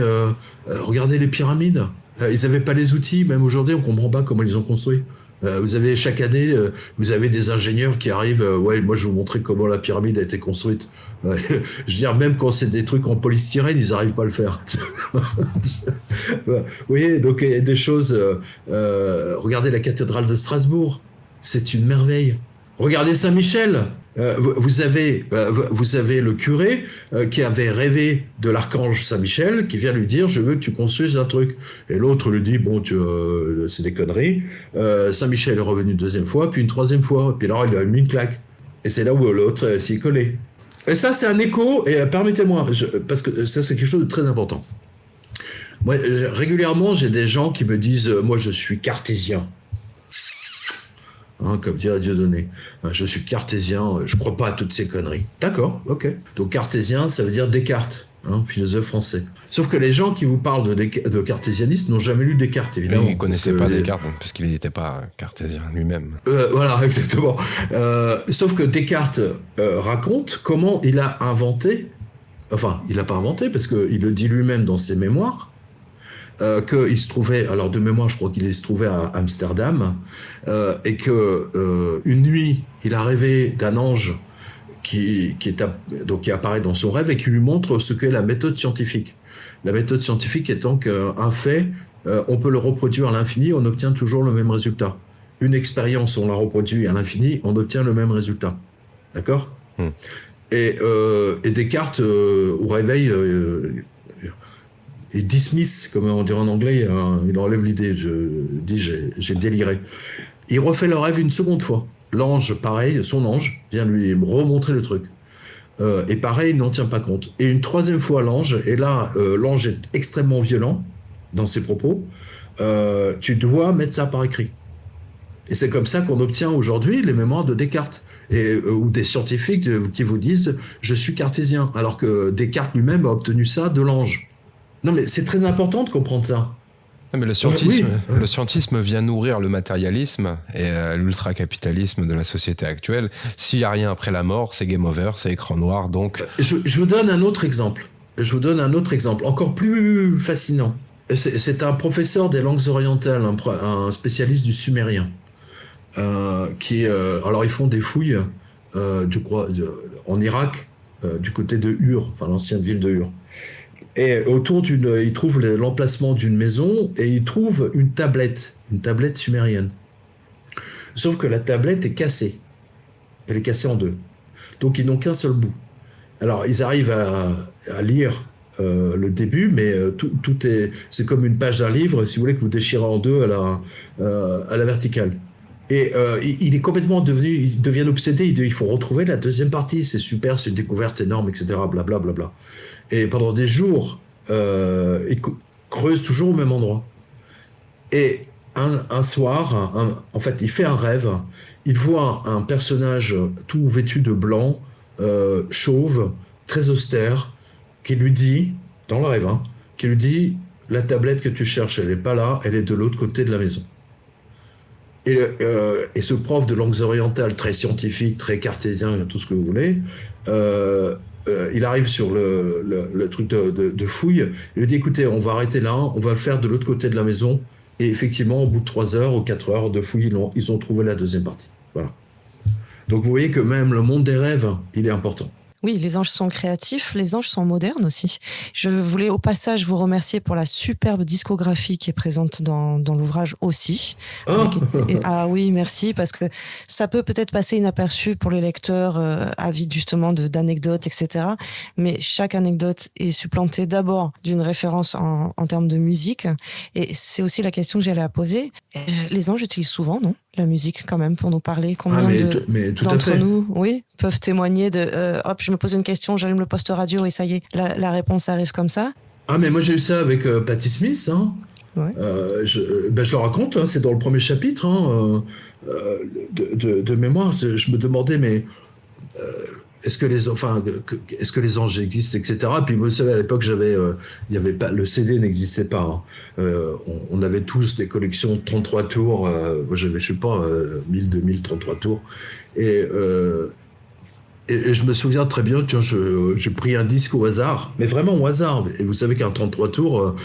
les pyramides. Ils n'avaient pas les outils, même aujourd'hui on ne comprend pas comment ils ont construit. Vous avez chaque année, vous avez des ingénieurs qui arrivent, ouais, moi je vais vous montrer comment la pyramide a été construite. Je veux dire, même quand c'est des trucs en polystyrène, ils n'arrivent pas à le faire. Vous voyez, donc il y a des choses, regardez la cathédrale de Strasbourg, c'est une merveille. Regardez Saint-Michel. Vous avez le curé qui avait rêvé de l'archange Saint-Michel qui vient lui dire « Je veux que tu construises un truc ». Et l'autre lui dit « Bon, c'est des conneries ». Saint-Michel est revenu une deuxième fois, puis une troisième fois. Et puis alors, il lui a mis une claque. Et c'est là où l'autre s'y est collé. Et ça, c'est un écho. Et permettez-moi, parce que ça, c'est quelque chose de très important. Moi, régulièrement, j'ai des gens qui me disent « Moi, je suis cartésien ». Hein, comme dirait Dieudonné. Je suis cartésien, je crois pas à toutes ces conneries. D'accord, ok. Donc cartésien, ça veut dire Descartes, hein, philosophe français. Sauf que les gens qui vous parlent de cartésianisme n'ont jamais lu Descartes, évidemment. Ils ne connaissaient pas Descartes, parce qu'il n'était pas cartésien lui-même. Voilà, exactement. Sauf que Descartes raconte comment il a inventé, enfin, il n'a pas inventé, parce qu'il le dit lui-même dans ses mémoires, qu'il se trouvait, alors de mémoire, je crois qu'il se trouvait à Amsterdam, et que une nuit, il a rêvé d'un ange qui apparaît dans son rêve et qui lui montre ce qu'est la méthode scientifique. La méthode scientifique étant qu'un fait, on peut le reproduire à l'infini, on obtient toujours le même résultat. Une expérience, on la reproduit à l'infini, on obtient le même résultat. D'accord ? Et Descartes, au réveil, il dismiss, comme on dirait en anglais, il enlève l'idée, j'ai déliré. Il refait le rêve une seconde fois. L'ange, pareil, son ange, vient lui remontrer le truc. Et pareil, il n'en tient pas compte. Et une troisième fois, l'ange, et là, l'ange est extrêmement violent dans ses propos, tu dois mettre ça par écrit. Et c'est comme ça qu'on obtient aujourd'hui les mémoires de Descartes. Ou des scientifiques qui vous disent « je suis cartésien », alors que Descartes lui-même a obtenu ça de l'ange. Non, mais c'est très important de comprendre ça. Mais le scientisme vient nourrir le matérialisme et l'ultracapitalisme de la société actuelle. S'il n'y a rien après la mort, c'est game over, c'est écran noir, donc... Je vous donne un autre exemple. Encore plus fascinant. C'est un professeur des langues orientales, un spécialiste du sumérien, alors ils font des fouilles, en Irak, du côté de Ur, enfin l'ancienne ville de Ur. Et autour ils trouvent l'emplacement d'une maison et ils trouvent une tablette sumérienne. Sauf que la tablette est cassée. Elle est cassée en deux. Donc ils n'ont qu'un seul bout. Alors ils arrivent à lire le début, mais c'est comme une page d'un livre, si vous voulez, que vous déchirez en deux à la verticale. Et il est complètement il devient obsédé, il faut retrouver la deuxième partie, c'est super, c'est une découverte énorme, etc. Blablabla. Bla, bla. Et pendant des jours, il creuse toujours au même endroit. Et un soir, en fait, il fait un rêve, il voit un personnage tout vêtu de blanc, chauve, très austère, qui lui dit, dans le rêve, qui lui dit la tablette que tu cherches, elle n'est pas là, elle est de l'autre côté de la maison. Et ce prof de langues orientales, très scientifique, très cartésien, tout ce que vous voulez, il arrive sur le truc de fouille, il lui dit, écoutez, on va arrêter là, on va le faire de l'autre côté de la maison, et effectivement, au bout de 3 heures ou 4 heures de fouille, ils ont trouvé la deuxième partie. Voilà. Donc vous voyez que même le monde des rêves, il est important. Oui, les anges sont créatifs, les anges sont modernes aussi. Je voulais au passage vous remercier pour la superbe discographie qui est présente dans l'ouvrage aussi. Ah oui, merci, parce que ça peut peut-être passer inaperçu pour les lecteurs avides justement d'anecdotes, etc. Mais chaque anecdote est supplantée d'abord d'une référence en termes de musique. Et c'est aussi la question que j'allais à poser. Les anges utilisent souvent, non ? La musique quand même pour nous parler. Combien d'entre nous, oui, peuvent témoigner de hop, je me pose une question, j'allume le poste radio et ça y est, la réponse arrive comme ça. Ah mais moi j'ai eu ça avec Patti Smith. Hein. Ouais. Je le raconte, hein, c'est dans le premier chapitre de mémoire. Je me demandais mais est-ce que les anges existent, etc. Puis vous savez, à l'époque, il y avait pas, le CD n'existait pas. Hein. On avait tous des collections de 33 tours. Moi, j'avais, je sais pas, 1000, 2000, 33 tours. Et je me souviens très bien, j'ai pris un disque au hasard, mais vraiment au hasard. Et vous savez qu'un 33 tours,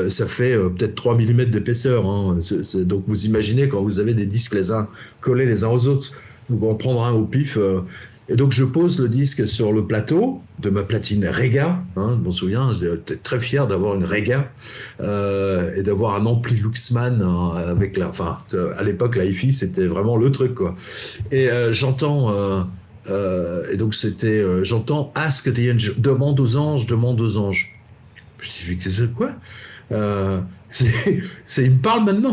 ça fait peut-être 3 mm d'épaisseur. Hein. Donc vous imaginez quand vous avez des disques les uns collés les uns aux autres, vous en prendre un au pif. Et donc je pose le disque sur le plateau de ma platine Rega, hein, je m'en souviens, j'étais très fier d'avoir une Rega et d'avoir un ampli Luxman avec à l'époque la hi-fi c'était vraiment le truc quoi. Et j'entends et donc c'était j'entends Ask the Angel, demande aux anges. Je me suis dit qu'est-ce que quoi il me parle maintenant.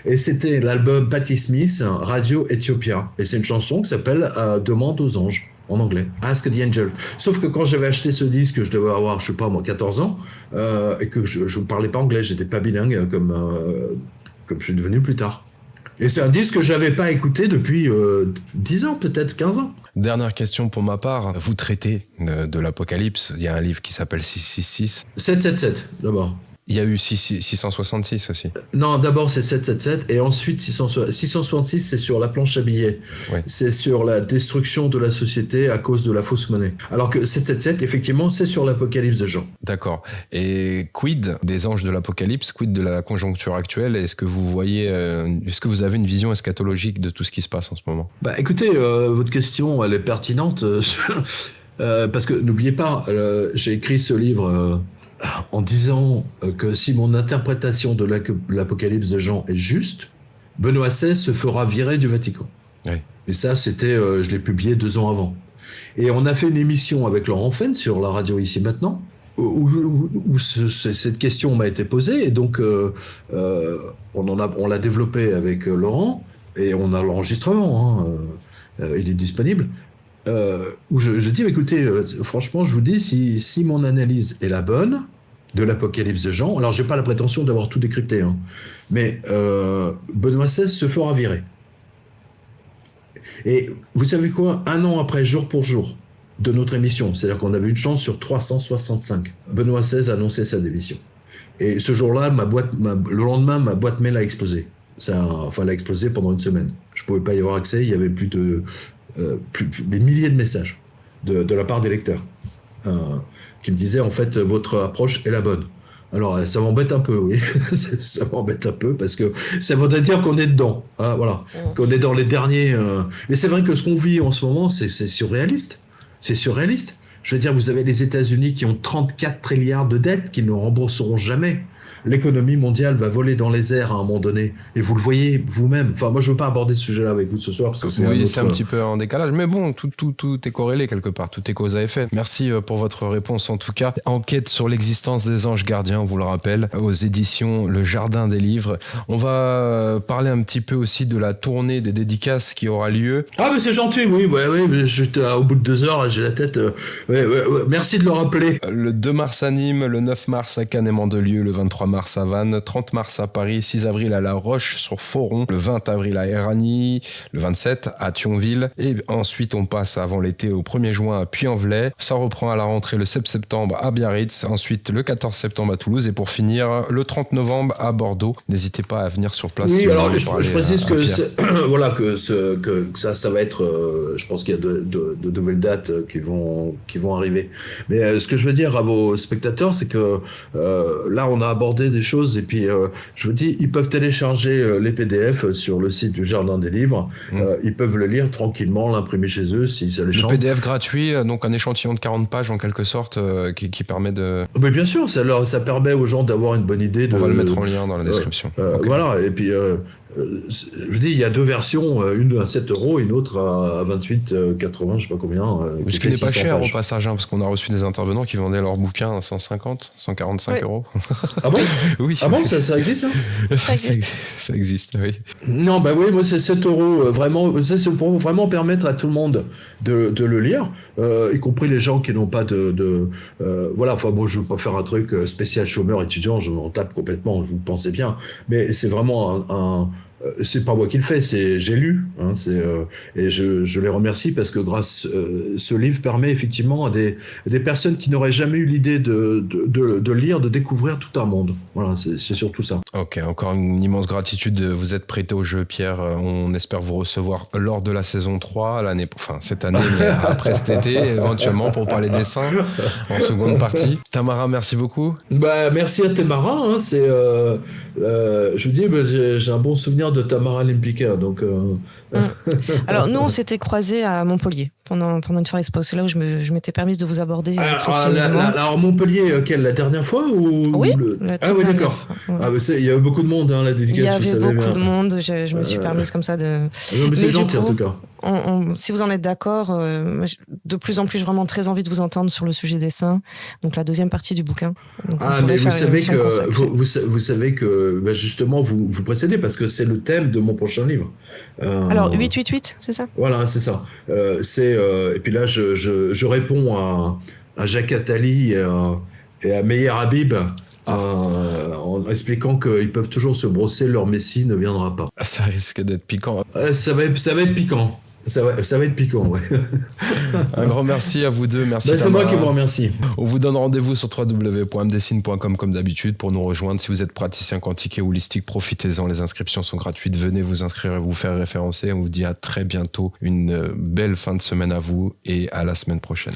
Et c'était l'album Patti Smith, Radio Ethiopia. Et c'est une chanson qui s'appelle Demande aux anges, en anglais. Ask the Angel. Sauf que quand j'avais acheté ce disque, je devais avoir, je sais pas moi, 14 ans, et que je ne parlais pas anglais, j'étais pas bilingue comme je suis devenu plus tard. Et c'est un disque que j'avais pas écouté depuis 10 ans, peut-être 15 ans. Dernière question pour ma part. Vous traitez de l'Apocalypse. Il y a un livre qui s'appelle 666. 777, d'abord. Il y a eu 666 aussi. Non, d'abord c'est 777 et ensuite 666 c'est sur la planche à billets. Oui. C'est sur la destruction de la société à cause de la fausse monnaie. Alors que 777 effectivement c'est sur l'Apocalypse de Jean. D'accord. Et quid des anges de l'Apocalypse, quid de la conjoncture actuelle? Est-ce que vous voyez, est-ce que vous avez une vision eschatologique de tout ce qui se passe en ce moment? Bah écoutez, votre question elle est pertinente parce que n'oubliez pas, j'ai écrit ce livre en disant que si mon interprétation de l'Apocalypse de Jean est juste, Benoît XVI se fera virer du Vatican. Oui. Et ça, c'était, je l'ai publié 2 ans avant. Et on a fait une émission avec Laurent Fenn sur la radio Ici Maintenant, où cette question m'a été posée. Et donc, on l'a développé avec Laurent, et on a l'enregistrement, il est disponible. Où je dis, écoutez, franchement, je vous dis, si mon analyse est la bonne de l'Apocalypse de Jean, alors j'ai pas la prétention d'avoir tout décrypté, hein, mais Benoît XVI se fera virer. Et vous savez quoi, 1 an après, jour pour jour, de notre émission, c'est-à-dire qu'on avait une chance sur 365, Benoît XVI a annoncé sa démission. Et ce jour-là, le lendemain, ma boîte mail a explosé. Elle a explosé pendant 1 semaine. Je pouvais pas y avoir accès, il y avait plus des milliers de messages de la part des lecteurs qui me disaient en fait votre approche est la bonne. Alors ça m'embête un peu, oui. Ça m'embête un peu parce que ça voudrait dire qu'on est dedans, hein, voilà, qu'on est dans les derniers. Mais c'est vrai que ce qu'on vit en ce moment, c'est surréaliste. C'est surréaliste. Je veux dire, vous avez les États-Unis qui ont 34 trilliards de dettes qu'ils ne rembourseront jamais. L'économie mondiale va voler dans les airs à un moment donné. Et vous le voyez vous-même. Enfin, moi, je ne veux pas aborder ce sujet-là avec vous ce soir. Parce que c'est un petit peu en décalage. Mais bon, tout est corrélé quelque part. Tout est cause à effet. Merci pour votre réponse en tout cas. Enquête sur l'existence des anges gardiens, on vous le rappelle, aux éditions Le Jardin des Livres. On va parler un petit peu aussi de la tournée des dédicaces qui aura lieu. Ah, mais c'est gentil, oui. Au bout de 2 heures, j'ai la tête... Merci de le rappeler. Le 2 mars à Nîmes, le 9 mars à Cannes et Mandelieu, le 23 23 mars à Vannes, 30 mars à Paris, 6 avril à La Roche-sur-Foron, le 20 avril à Éragny, le 27 à Thionville, et ensuite on passe avant l'été au 1er juin à Puy-en-Velay. Ça reprend à la rentrée le 7 septembre à Biarritz, ensuite le 14 septembre à Toulouse, et pour finir le 30 novembre à Bordeaux. N'hésitez pas à venir sur place. Oui, alors je précise que voilà que ça va être. Je pense qu'il y a de nouvelles dates qui vont arriver. Mais ce que je veux dire à vos spectateurs, c'est que là on a abordé des choses et puis je vous dis, ils peuvent télécharger les PDF sur le site du Jardin des Livres. Ils peuvent le lire tranquillement, l'imprimer chez eux si ça les chante. Le PDF gratuit, donc un échantillon de 40 pages en quelque sorte qui permet de. Mais bien sûr, ça permet aux gens d'avoir une bonne idée. On va le mettre en lien dans la description. Okay. Voilà, et puis je dis, il y a 2 versions, une à 7 €, une autre à 28,80, je sais pas combien. Ce qui n'est pas cher pages. Au passage, parce qu'on a reçu des intervenants qui vendaient leurs bouquins à 150, 145 €. Ah bon? Oui. Ah bon, ça existe, ça? Ça existe, oui. Non, bah oui, moi c'est 7 €, vraiment, c'est pour vraiment permettre à tout le monde de le lire, y compris les gens qui n'ont pas voilà, enfin bon, je veux pas faire un truc spécial chômeur étudiant, je m'en tape complètement, vous le pensez bien, mais c'est vraiment c'est pas moi qui le fais, j'ai lu, et je les remercie parce que grâce ce livre permet effectivement à des personnes qui n'auraient jamais eu l'idée de lire, de découvrir tout un monde. Voilà, c'est surtout ça. Ok, encore une immense gratitude. Vous êtes prêté au jeu, Pierre. On espère vous recevoir lors de la saison 3, cette année, mais après cet été, éventuellement, pour parler dessin en seconde partie. Tamara, merci beaucoup. Bah, merci à Tamara. Je vous dis, j'ai un bon souvenir de Tamara Lempicka, donc. Alors nous, on s'était croisés à Montpellier pendant une soirée expo. C'est là où je m'étais permise de vous aborder très timidement. Alors Montpellier, la dernière fois ou Oui. Ah oui, d'accord. Ouais. Il y avait beaucoup de monde, la dédicace. Il y avait beaucoup de monde. Je me suis permise comme ça de. Non, mais c'est gentil en tout cas. Si vous en êtes d'accord, de plus en plus, j'ai vraiment très envie de vous entendre sur le sujet des seins. Donc la deuxième partie du bouquin. Donc, mais vous savez que justement vous précédez parce que c'est le thème de mon prochain livre. Alors 888, c'est ça? Voilà, c'est ça. Et puis là, je réponds à Jacques Attali et à Meyer Habib. En expliquant qu'ils peuvent toujours se brosser, leur messie ne viendra pas. Ça risque d'être piquant. Ça va être piquant. Ça va être piquant, ouais. Un grand merci à vous deux. Merci. C'est moi qui vous remercie. On vous donne rendez-vous sur www.mdessine.com comme d'habitude pour nous rejoindre. Si vous êtes praticien quantique et holistique, profitez-en. Les inscriptions sont gratuites. Venez vous inscrire et vous faire référencer. On vous dit à très bientôt. Une belle fin de semaine à vous et à la semaine prochaine.